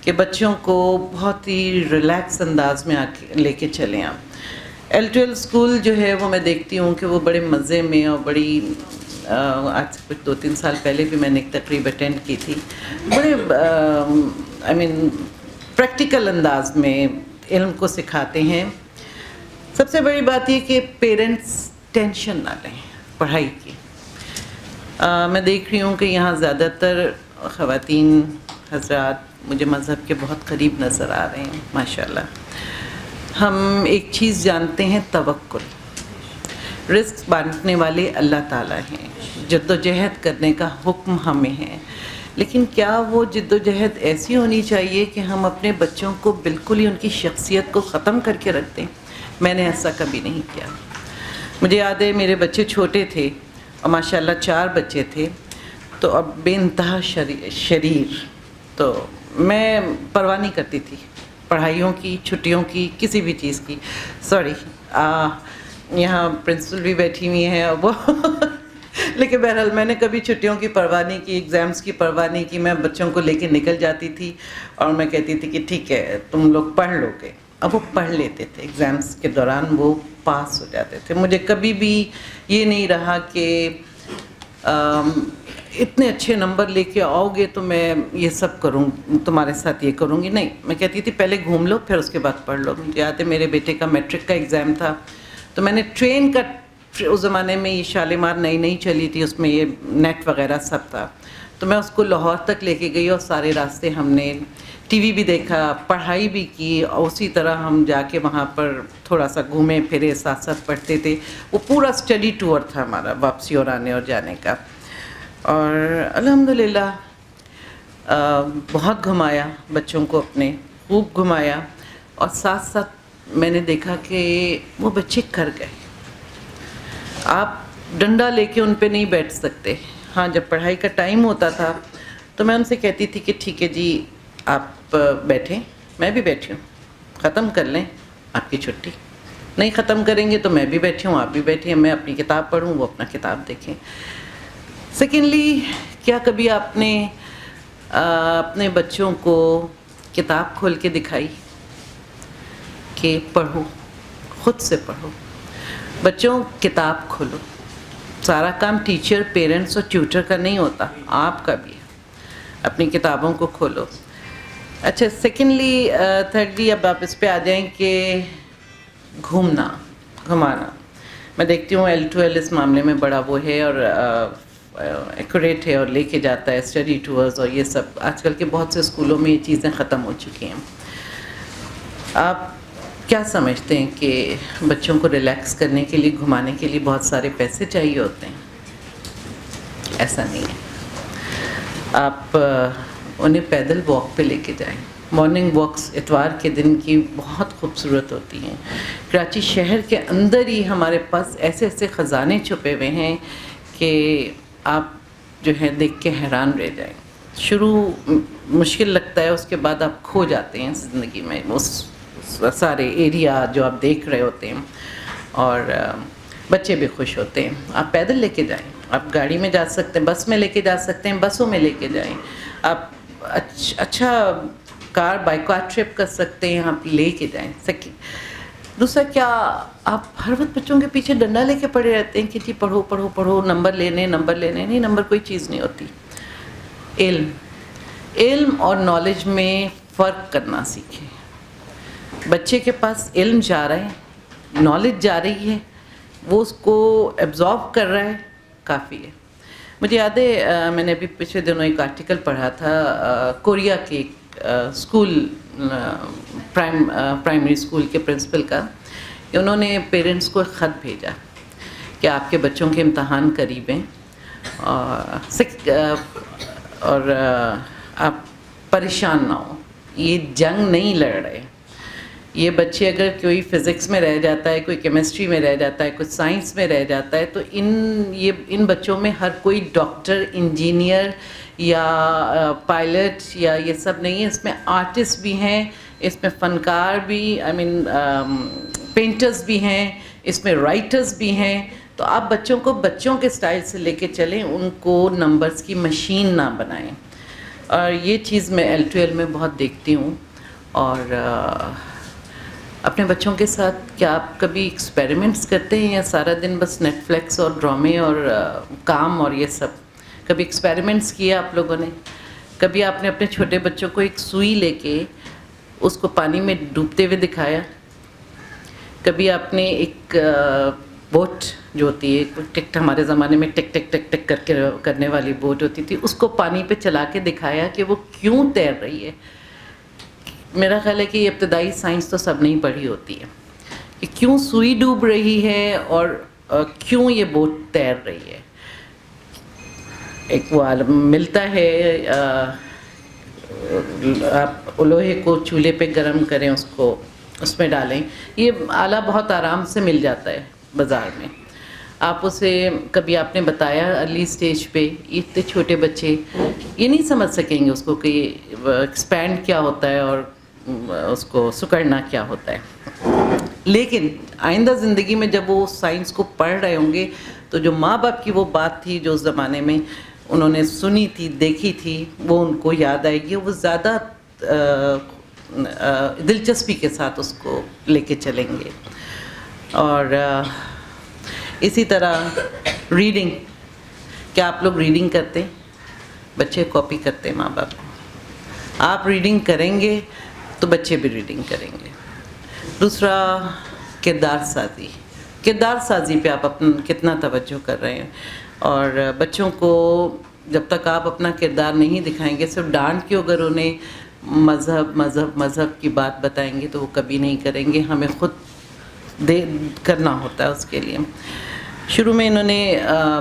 کہ بچوں کو بہت ہی ریلیکس انداز میں لے کے چلیں آپ. L2L اسکول جو ہے وہ میں دیکھتی ہوں کہ وہ بڑے مزے میں اور بڑی آج سے کچھ 2-3 سال پہلے بھی میں نے ایک تقریب اٹینڈ کی تھی, بڑے پریکٹیکل انداز میں علم کو سکھاتے ہیں. سب سے بڑی بات یہ کہ پیرنٹس ٹینشن نہ لیں پڑھائی کی. میں دیکھ رہی ہوں کہ یہاں زیادہ تر خواتین حضرات مجھے مذہب کے بہت قریب نظر آ رہے ہیں ماشاءاللہ. ہم ایک چیز جانتے ہیں, توکل. رزق بانٹنے والے اللہ تعالیٰ ہیں, جد و جہد کرنے کا حکم ہمیں ہے. لیکن کیا وہ جد و جہد ایسی ہونی چاہیے کہ ہم اپنے بچوں کو بالکل ہی ان کی شخصیت کو ختم کر کے رکھ دیں؟ میں نے ایسا کبھی نہیں کیا. مجھے یاد ہے میرے بچے چھوٹے تھے اور ماشاءاللہ 4 بچے تھے, تو اب بے انتہا شریر. تو میں پرواہ نہیں کرتی تھی پڑھائیوں کی, چھٹیوں کی, کسی بھی چیز کی. سوری یہاں پرنسپل بھی بیٹھی ہوئی ہیں وہ لیکن بہرحال میں نے کبھی چھٹیوں کی پرواہ نہیں کی, ایگزامس کی پرواہ نہیں کی. میں بچوں کو لے کے نکل جاتی تھی اور میں کہتی تھی کہ ٹھیک ہے تم لوگ پڑھ لو گے. اب وہ پڑھ لیتے تھے, ایگزامس کے دوران وہ پاس ہو جاتے تھے. مجھے کبھی بھی یہ نہیں رہا کہ اتنے اچھے نمبر لے کے آؤ گے تو میں یہ سب کروں, تمہارے ساتھ یہ کروں گی. نہیں, میں کہتی تھی پہلے گھوم لو پھر اس کے بعد پڑھ لو. مجھے یاد ہے میرے بیٹے کا میٹرک کا ایگزام تھا, تو میں نے ٹرین کا, اس زمانے میں یہ شالیمار نئی چلی تھی, اس میں یہ نیٹ وغیرہ سب تھا, تو میں اس کو لاہور تک لے کے گئی اور سارے راستے ہم نے ٹی وی بھی دیکھا, پڑھائی بھی کی, اور اسی طرح ہم جا کے وہاں پر تھوڑا سا گھومے پھرے, ساتھ ساتھ پڑھتے تھے. وہ پورا اسٹڈی ٹور تھا ہمارا, واپسی اور آنے اور جانے کا. اور الحمدللہ بہت گھمایا بچوں کو اپنے, خوب گھمایا. اور ساتھ ساتھ میں نے دیکھا کہ وہ بچے کر گئے. آپ ڈنڈا لے کے ان پہ نہیں بیٹھ سکتے. ہاں جب پڑھائی کا ٹائم ہوتا تھا تو میں ان سے کہتی تھی کہ ٹھیک ہے جی آپ بیٹھیں, میں بھی بیٹھی ہوں, ختم کر لیں آپ کی چھٹی. نہیں ختم کریں گے تو میں بھی بیٹھی ہوں, آپ بھی بیٹھیں, میں اپنی کتاب پڑھوں, وہ اپنا کتاب دیکھیں. سیکنڈلی, کیا کبھی آپ نے اپنے بچوں کو کتاب کھول کے دکھائی کہ پڑھو, خود سے پڑھو؟ بچوں کتاب کھولو. سارا کام ٹیچر, پیرنٹس اور ٹیوٹر کا نہیں ہوتا, آپ کا بھی ہے. اپنی کتابوں کو کھولو. اچھا, سیکنڈلی, تھرڈلی, اب آپ اس پہ آ جائیں کہ گھومنا گھمانا. میں دیکھتی ہوں L2L اس معاملے میں بڑا وہ ہے اور ایکوریٹ ہے اور لے کے جاتا ہے اسٹڈی ٹورز اور یہ سب. آج کل کے بہت سے اسکولوں میں یہ چیزیں ختم ہو چکی ہیں. آپ کیا سمجھتے ہیں کہ بچوں کو ریلیکس کرنے کے لیے, گھمانے کے لیے بہت سارے پیسے چاہیے ہوتے ہیں؟ ایسا نہیں ہے. آپ انہیں پیدل واک پہ لے کے جائیں. مارننگ واکس اتوار کے دن کی بہت خوبصورت ہوتی ہیں. کراچی شہر کے اندر ہی ہمارے پاس ایسے ایسے خزانے چھپے ہوئے ہیں کہ آپ جو ہے دیکھ کے حیران رہ جائیں. شروع مشکل لگتا ہے, اس کے بعد آپ کھو جاتے ہیں زندگی میں, اس سارے ایریا جو آپ دیکھ رہے ہوتے ہیں, اور بچے بھی خوش ہوتے ہیں. آپ پیدل لے کے جائیں, آپ گاڑی میں جا سکتے ہیں, بس میں لے کے جا سکتے ہیں, بسوں میں لے کے جائیں. آپ اچھا کار بائیکار ٹرپ کر سکتے ہیں, آپ لے کے جائیں. دوسرا, کیا آپ ہر وقت بچوں کے پیچھے ڈنڈا لے کے پڑے رہتے ہیں کہ جی پڑھو پڑھو پڑھو, نمبر لینے نمبر لینے؟ نہیں, نمبر کوئی چیز نہیں ہوتی. علم اور نالج میں فرق کرنا سیکھیں. بچے کے پاس علم جا رہا ہے, نالج جا رہی ہے, وہ اس کو ایبزارب کر رہا ہے, کافی ہے. مجھے یاد ہے میں نے ابھی پچھلے دنوں ایک آرٹیکل پڑھا تھا کوریا کے ایک اسکول, پرائمری اسکول کے پرنسپل کا, کہ انہوں نے پیرنٹس کو ایک خط بھیجا کہ آپ کے بچوں کے امتحان قریب ہیں اور آپ پریشان نہ ہوں. یہ جنگ نہیں لڑ رہے. یہ بچے اگر کوئی فزکس میں رہ جاتا ہے, کوئی کیمسٹری میں رہ جاتا ہے, کوئی سائنس میں رہ جاتا ہے, تو ان بچوں میں ہر کوئی ڈاکٹر, انجینئر یا پائلٹ یا یہ سب نہیں ہے. اس میں آرٹسٹ بھی ہیں, اس میں فنکار بھی, پینٹرز بھی ہیں, اس میں رائٹرز بھی ہیں. تو آپ بچوں کو بچوں کے سٹائل سے لے کے چلیں, ان کو نمبرز کی مشین نہ بنائیں. اور یہ چیز میں L2L میں بہت دیکھتی ہوں. اور اپنے بچوں کے ساتھ کیا آپ کبھی ایکسپیریمنٹس کرتے ہیں, یا سارا دن بس نیٹ فلکس اور ڈرامے اور کام اور یہ سب؟ کبھی ایکسپیریمنٹس کیے آپ لوگوں نے؟ کبھی آپ نے اپنے چھوٹے بچوں کو ایک سوئی لے کے اس کو پانی میں ڈوبتے ہوئے دکھایا؟ کبھی آپ نے ایک بوٹ جو ہوتی ہے, ٹک ہمارے زمانے میں ٹک ٹک ٹک ٹک کر کے کرنے والی بوٹ ہوتی تھی, اس کو پانی پہ چلا کے دکھایا کہ وہ کیوں تیر رہی ہے؟ میرا خیال ہے کہ یہ ابتدائی سائنس تو سب نہیں پڑھی ہوتی ہے کہ کیوں سوئی ڈوب رہی ہے اور کیوں یہ بوٹ تیر رہی ہے. ایک وہ عالم ملتا ہے, آپ لوہے کو چولہے پہ گرم کریں, اس کو اس میں ڈالیں. یہ آلہ بہت آرام سے مل جاتا ہے بازار میں. آپ اسے کبھی آپ نے بتایا ارلی سٹیج پہ, اتنے چھوٹے بچے یہ نہیں سمجھ سکیں گے اس کو کہ ایکسپینڈ کیا ہوتا ہے اور اس کو سکڑنا کیا ہوتا ہے. لیکن آئندہ زندگی میں جب وہ سائنس کو پڑھ رہے ہوں گے تو جو ماں باپ کی وہ بات تھی جو اس زمانے میں انہوں نے سنی تھی, دیکھی تھی, وہ ان کو یاد آئے گی. وہ زیادہ دلچسپی کے ساتھ اس کو لے کے چلیں گے. اور اسی طرح ریڈنگ, کیا آپ لوگ ریڈنگ کرتے ہیں؟ بچے کاپی کرتے ہیں ماں باپ. آپ ریڈنگ کریں گے تو بچے بھی ریڈنگ کریں گے. دوسرا, کردار سازی. کردار سازی پہ آپ اپنا کتنا توجہ کر رہے ہیں؟ اور بچوں کو جب تک آپ اپنا کردار نہیں دکھائیں گے, صرف ڈانٹ کے اگر انہیں مذہب کی بات بتائیں گے تو وہ کبھی نہیں کریں گے, ہمیں خود کرنا ہوتا ہے اس کے لیے. شروع میں انہوں نے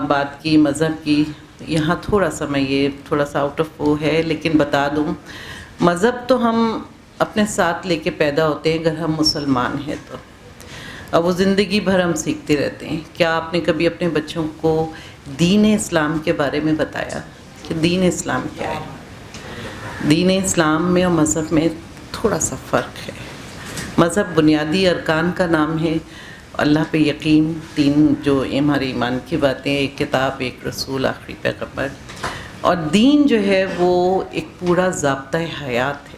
بات کی مذہب کی, یہاں تھوڑا سا میں یہ تھوڑا سا آؤٹ آف وہ ہے لیکن بتا دوں, مذہب تو ہم اپنے ساتھ لے کے پیدا ہوتے ہیں اگر ہم مسلمان ہیں تو, اب وہ زندگی بھر ہم سیکھتے رہتے ہیں. کیا آپ نے کبھی اپنے بچوں کو دین اسلام کے بارے میں بتایا کہ دین اسلام کیا ہے؟ دین اسلام میں اور مذہب میں تھوڑا سا فرق ہے. مذہب بنیادی ارکان کا نام ہے, اللہ پہ یقین, 3 جو ہمارے ایمان کی باتیں, ایک کتاب, ایک رسول, آخری پیغمبر. اور دین جو ہے وہ ایک پورا ضابطۂ حیات ہے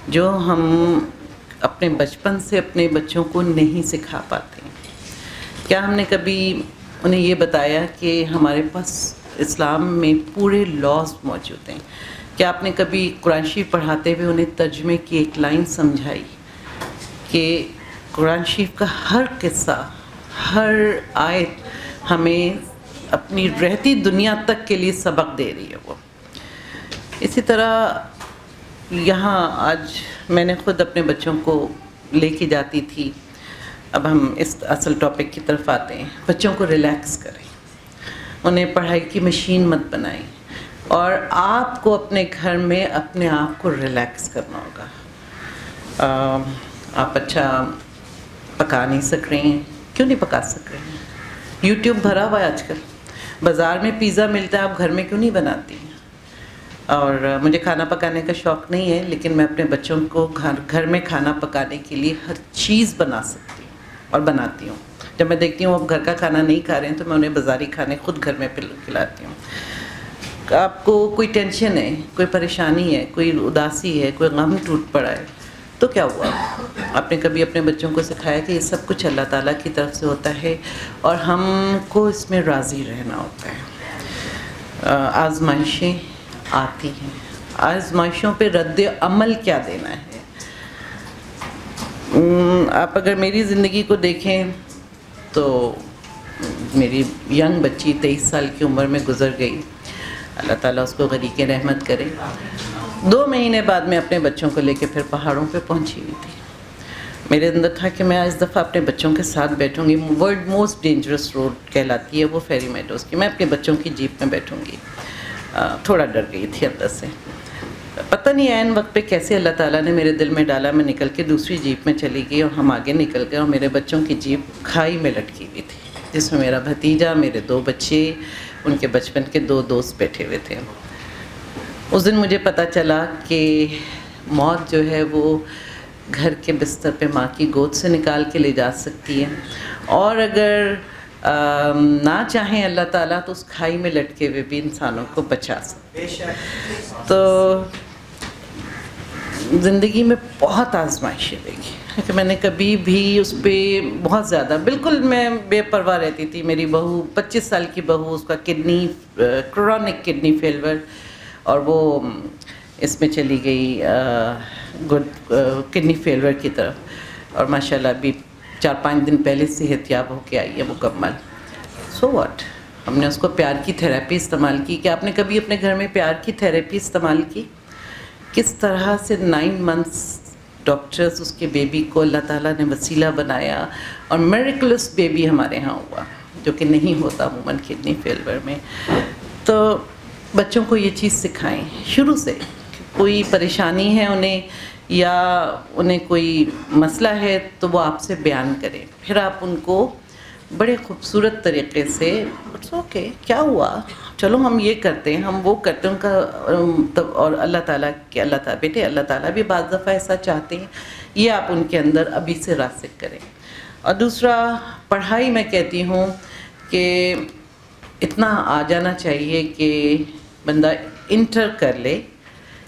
جو ہم اپنے بچپن سے اپنے بچوں کو نہیں سکھا پاتے. کیا ہم نے کبھی انہیں یہ بتایا کہ ہمارے پاس اسلام میں پورے لاز موجود ہیں؟ کیا آپ نے کبھی قرآن شریف پڑھاتے ہوئے انہیں ترجمے کی ایک لائن سمجھائی کہ قرآن شریف کا ہر قصہ, ہر آیت ہمیں اپنی رہتی دنیا تک کے لیے سبق دے رہی ہے وہ؟ اسی طرح یہاں آج میں نے خود اپنے بچوں کو لے کے جاتی تھی. اب ہم اس اصل ٹاپک کی طرف آتے ہیں. بچوں کو ریلیکس کریں, انہیں پڑھائی کی مشین مت بنائیں, اور آپ کو اپنے گھر میں اپنے آپ کو ریلیکس کرنا ہوگا. آپ اچھا پکا نہیں سک رہے ہیں, کیوں نہیں پکا سک رہے ہیں؟ یوٹیوب بھرا ہوا ہے آج کل, بازار میں پیزا ملتا ہے, آپ گھر میں کیوں نہیں بناتی ہیں؟ اور مجھے کھانا پکانے کا شوق نہیں ہے لیکن میں اپنے بچوں کو گھر میں کھانا پکانے کے لیے ہر چیز بنا سکتی ہوں اور بناتی ہوں. جب میں دیکھتی ہوں وہ گھر کا کھانا نہیں کھا رہے ہیں تو میں انہیں بازاری کھانے خود گھر میں کھلاتی ہوں. آپ کو کوئی ٹینشن ہے, کوئی پریشانی ہے, کوئی اداسی ہے, کوئی غم ٹوٹ پڑا ہے تو کیا ہوا؟ آپ نے کبھی اپنے بچوں کو سکھایا کہ یہ سب کچھ اللہ تعالیٰ کی طرف سے ہوتا ہے اور ہم کو اس میں راضی رہنا ہوتا ہے. آزمائشیں آتی ہیں, آزمائشوں پہ رد عمل کیا دینا ہے؟ آپ اگر میری زندگی کو دیکھیں تو میری ینگ بچی 23 سال کی عمر میں گزر گئی, اللہ تعالیٰ اس کو غریق رحمت کرے. 2 مہینے بعد میں اپنے بچوں کو لے کے پھر پہاڑوں پہ پہنچی ہوئی تھی. میرے اندر تھا کہ میں اس دفعہ اپنے بچوں کے ساتھ بیٹھوں گی. ورلڈ موسٹ ڈینجرس روڈ کہلاتی ہے وہ فیری میڈوز کی. میں اپنے بچوں کی جیپ میں بیٹھوں گی. تھوڑا ڈر گئی تھی اندر سے, پتہ نہیں عین وقت پہ کیسے اللہ تعالیٰ نے میرے دل میں ڈالا. میں نکل کے دوسری جیپ میں چلی گئی اور ہم آگے نکل گئے اور میرے بچوں کی جیپ کھائی میں لٹکی ہوئی تھی جس میں میرا بھتیجا, میرے 2 بچے, ان کے بچپن کے 2 دوست بیٹھے ہوئے تھے. اس دن مجھے پتہ چلا کہ موت جو ہے وہ گھر کے بستر پہ ماں کی گود سے نکال کے لے جا سکتی ہے, اور اگر نہ چاہیں اللہ تعالیٰ تو اس کھائی میں لٹکے ہوئے بھی انسانوں کو بچا سکتے. تو زندگی میں بہت آزمائشیں دیکھی کہ میں نے کبھی بھی اس پہ بہت زیادہ بالکل میں بے پرواہ رہتی تھی. میری بہو 25 سال کی بہو, اس کا کرونک کڈنی فیلور, اور وہ اس میں چلی گئی کڈنی فیلور کی طرف, اور ماشاءاللہ ابھی 4-5 دن پہلے صحت یاب ہو کے آئی ہے مکمل. سو واٹ, ہم نے اس کو پیار کی تھیراپی استعمال کی. کہ آپ نے کبھی اپنے گھر میں پیار کی تھیراپی استعمال کی؟ کس طرح سے 9 منتھس ڈاکٹرز اس کے بیبی کو اللہ تعالیٰ نے وسیلہ بنایا, اور میریکلس بیبی ہمارے ہاں ہوا جو کہ نہیں ہوتا عموماً کڈنی فیلور میں. تو بچوں کو یہ چیز سکھائیں شروع سے. کوئی پریشانی ہے انہیں یا انہیں کوئی مسئلہ ہے تو وہ آپ سے بیان کریں, پھر آپ ان کو بڑے خوبصورت طریقے سے اٹس اوکے کیا ہوا, چلو ہم یہ کرتے ہیں, ہم وہ کرتے ہیں, ان کا اور اللہ تعالیٰ کہ اللہ تعالیٰ بیٹے اللہ تعالیٰ بھی بعض دفعہ ایسا چاہتے ہیں, یہ آپ ان کے اندر ابھی سے راسخ کریں. اور دوسرا, پڑھائی میں کہتی ہوں کہ اتنا آ جانا چاہیے کہ بندہ انٹر کر لے.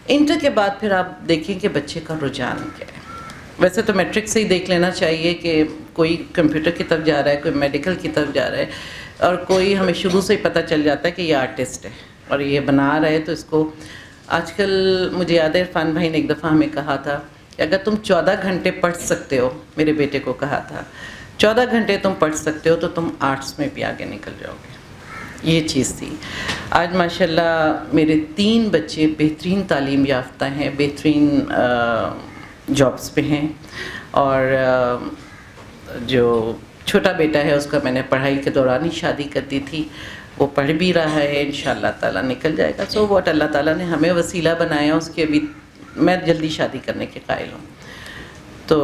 انٹر کے بعد پھر آپ دیکھیں کہ بچے کا رجحان کیا ہے. ویسے تو میٹرک سے ہی دیکھ لینا چاہیے کہ کوئی کمپیوٹر کی طرف جا رہا ہے, کوئی میڈیکل کی طرف جا رہا ہے, اور کوئی ہمیں شروع سے ہی پتہ چل جاتا ہے کہ یہ آرٹسٹ ہے اور یہ بنا رہا ہے. تو اس کو آج کل مجھے یاد ہے عرفان بھائی نے ایک دفعہ ہمیں کہا تھا کہ اگر تم 14 گھنٹے پڑھ سکتے ہو, میرے بیٹے کو کہا تھا 14 گھنٹے تم پڑھ سکتے ہو تو تم آرٹس میں بھی آگے نکل جاؤ گے. یہ چیز تھی. آج ماشاءاللہ میرے 3 بچے بہترین تعلیم یافتہ ہیں, بہترین جابس پہ ہیں, اور جو چھوٹا بیٹا ہے اس کا میں نے پڑھائی کے دوران ہی شادی کر دی تھی, وہ پڑھ بھی رہا ہے, انشاءاللہ تعالیٰ نکل جائے گا. سو واٹ, اللہ تعالیٰ نے ہمیں وسیلہ بنایا, اس کی ابھی میں جلدی شادی کرنے کے قائل ہوں. تو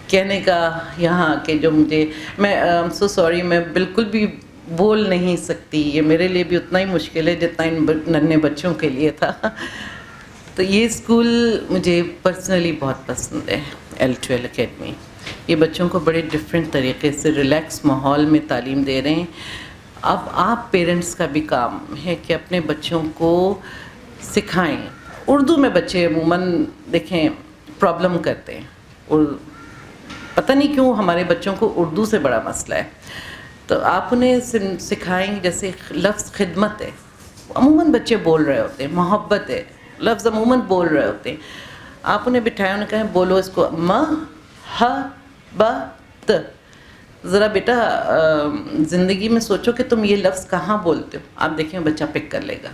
کہنے کا یہاں کہ جو مجھے, میں سو سوری, میں بالکل بھی بول نہیں سکتی, یہ میرے لیے بھی اتنا ہی مشکل ہے جتنا ان ننھے بچوں کے لیے تھا. تو یہ اسکول مجھے پرسنلی بہت پسند ہے, L12 اکیڈمی. یہ بچوں کو بڑے ڈفرینٹ طریقے سے ریلیکس ماحول میں تعلیم دے رہے ہیں. اب آپ پیرنٹس کا بھی کام ہے کہ اپنے بچوں کو سکھائیں. اردو میں بچے عموماً دیکھیں پرابلم کرتے ہیں, اور پتہ نہیں کیوں ہمارے بچوں کو اردو سے بڑا مسئلہ ہے. تو آپ انہیں سکھائیں, جیسے لفظ خدمت ہے, عموماً بچے بول رہے ہوتے ہیں, محبت ہے, لفظ عموماً بول رہے ہوتے ہیں. آپ انہیں بٹھائیں, انہیں کہیں بولو اس کو محبت. ذرا بیٹا زندگی میں سوچو کہ تم یہ لفظ کہاں بولتے ہو, آپ دیکھیں بچہ پک کر لے گا.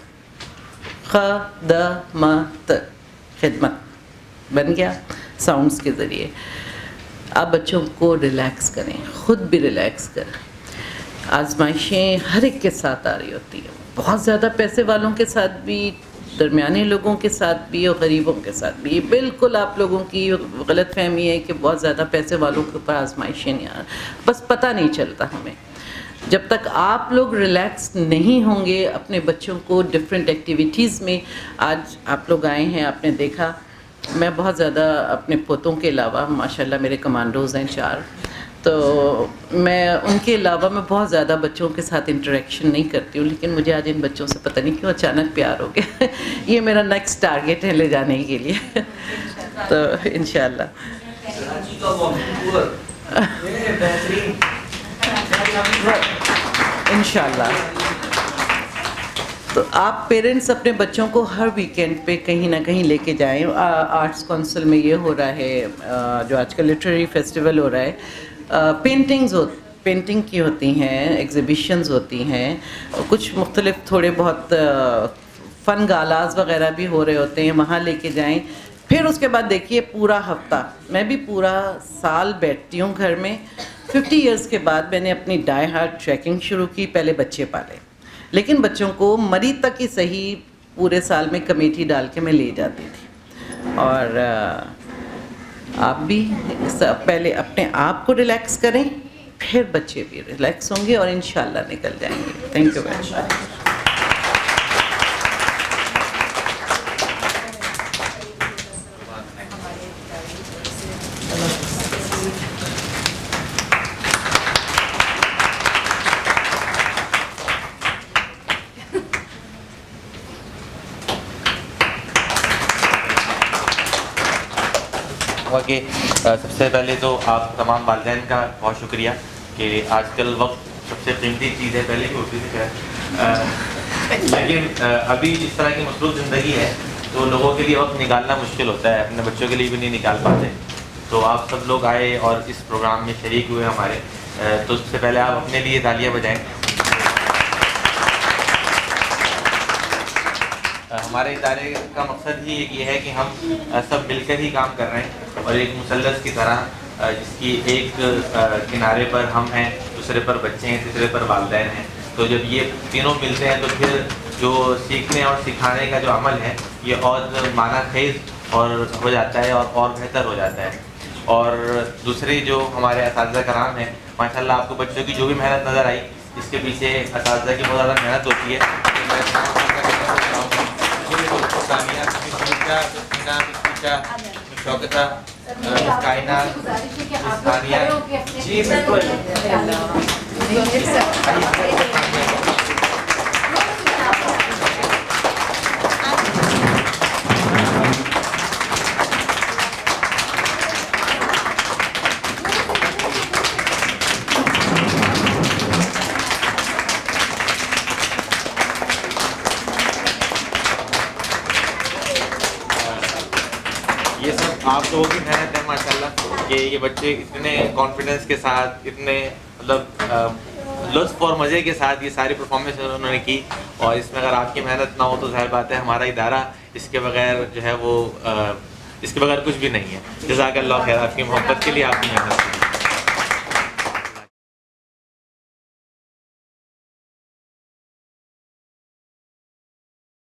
خدمت, خدمت بن گیا ساؤنڈس کے ذریعے. آپ بچوں کو ریلیکس کریں, خود بھی ریلیکس کریں. آزمائشیں ہر ایک کے ساتھ آ رہی ہوتی ہیں, بہت زیادہ پیسے والوں کے ساتھ بھی, درمیانے لوگوں کے ساتھ بھی, اور غریبوں کے ساتھ بھی. یہ بالکل آپ لوگوں کی غلط فہمی ہے کہ بہت زیادہ پیسے والوں کے اوپر آزمائشیں نہیں آ, بس پتہ نہیں چلتا ہمیں. جب تک آپ لوگ ریلیکس نہیں ہوں گے اپنے بچوں کو ڈفرینٹ ایکٹیویٹیز میں, آج آپ لوگ آئے ہیں, آپ نے دیکھا میں بہت زیادہ اپنے پوتوں کے علاوہ, ماشاءاللہ میرے کمانڈوز ہیں 4, تو میں ان کے علاوہ میں بہت زیادہ بچوں کے ساتھ انٹریکشن نہیں کرتی ہوں. لیکن مجھے آج ان بچوں سے پتہ نہیں کیوں اچانک پیار ہو گیا. یہ میرا نیکسٹ ٹارگیٹ ہے لے جانے کے لیے. تو انشاءاللہ انشاءاللہ. تو آپ پیرنٹس اپنے بچوں کو ہر ویکینڈ پہ کہیں نہ کہیں لے کے جائیں. آرٹس کونسل میں یہ ہو رہا ہے, جو آج کل لٹریری فیسٹیول ہو رہا ہے, پینٹنگ کی ہوتی ہیں, ایگزیبیشنز ہوتی ہیں, کچھ مختلف تھوڑے بہت فن گالاز وغیرہ بھی ہو رہے ہوتے ہیں, وہاں لے کے جائیں. پھر اس کے بعد دیکھیے پورا ہفتہ, میں بھی پورا سال بیٹھتی ہوں گھر میں. 50 ایئرس کے بعد میں نے اپنی ڈائی ہارڈ ٹریکنگ شروع کی. پہلے بچے پالے, لیکن بچوں کو مری تک ہی صحیح پورے سال میں کمیٹی ڈال کے میں لے جاتی تھی. اور آپ بھی پہلے اپنے آپ کو ریلیکس کریں, پھر بچے بھی ریلیکس ہوں گے اور انشاءاللہ نکل جائیں گے. Thank you very much.
کہ سب سے پہلے تو آپ تمام والدین کا بہت شکریہ کہ آج کل وقت سب سے قیمتی چیز ہے, پہلے بھی ہوتی تھی لیکن ابھی جس طرح کی مصروف زندگی ہے تو لوگوں کے لیے وقت نکالنا مشکل ہوتا ہے, اپنے بچوں کے لیے بھی نہیں نکال پاتے. تو آپ سب لوگ آئے اور اس پروگرام میں شریک ہوئے ہمارے, تو سب سے پہلے آپ اپنے لیے تالیاں بجائیں. ہمارے ادارے کا مقصد ہی یہ ہے کہ ہم سب مل کر ہی کام کر رہے ہیں, اور ایک مثلث کی طرح, جس کی ایک کنارے پر ہم ہیں, دوسرے پر بچے ہیں, تیسرے پر والدین ہیں. تو جب یہ تینوں ملتے ہیں تو پھر جو سیکھنے اور سکھانے کا جو عمل ہے یہ اور معنی خیز اور ہو جاتا ہے اور بہتر ہو جاتا ہے. اور دوسرے جو ہمارے اساتذہ کرام ہیں, ماشاءاللہ آپ کو بچوں کی جو بھی محنت نظر آئی, اس کے پیچھے اساتذہ کی بہت زیادہ محنت ہوتی ہے. جی بالکل. یہ سب آپ لوگوں کی محنت ہے ماشاءاللہ کہ یہ بچے اتنے کانفیڈنس کے ساتھ, اتنے مطلب لطف اور مزے کے ساتھ یہ ساری پرفارمنس انہوں نے کی, اور اس میں اگر آپ کی محنت نہ ہو تو ظاہر بات ہے ہمارا ادارہ اس کے بغیر جو ہے وہ اس کے بغیر کچھ بھی نہیں ہے. جزاک اللہ خیر آپ کی محبت کے لیے, آپ کی محنت کے لیے.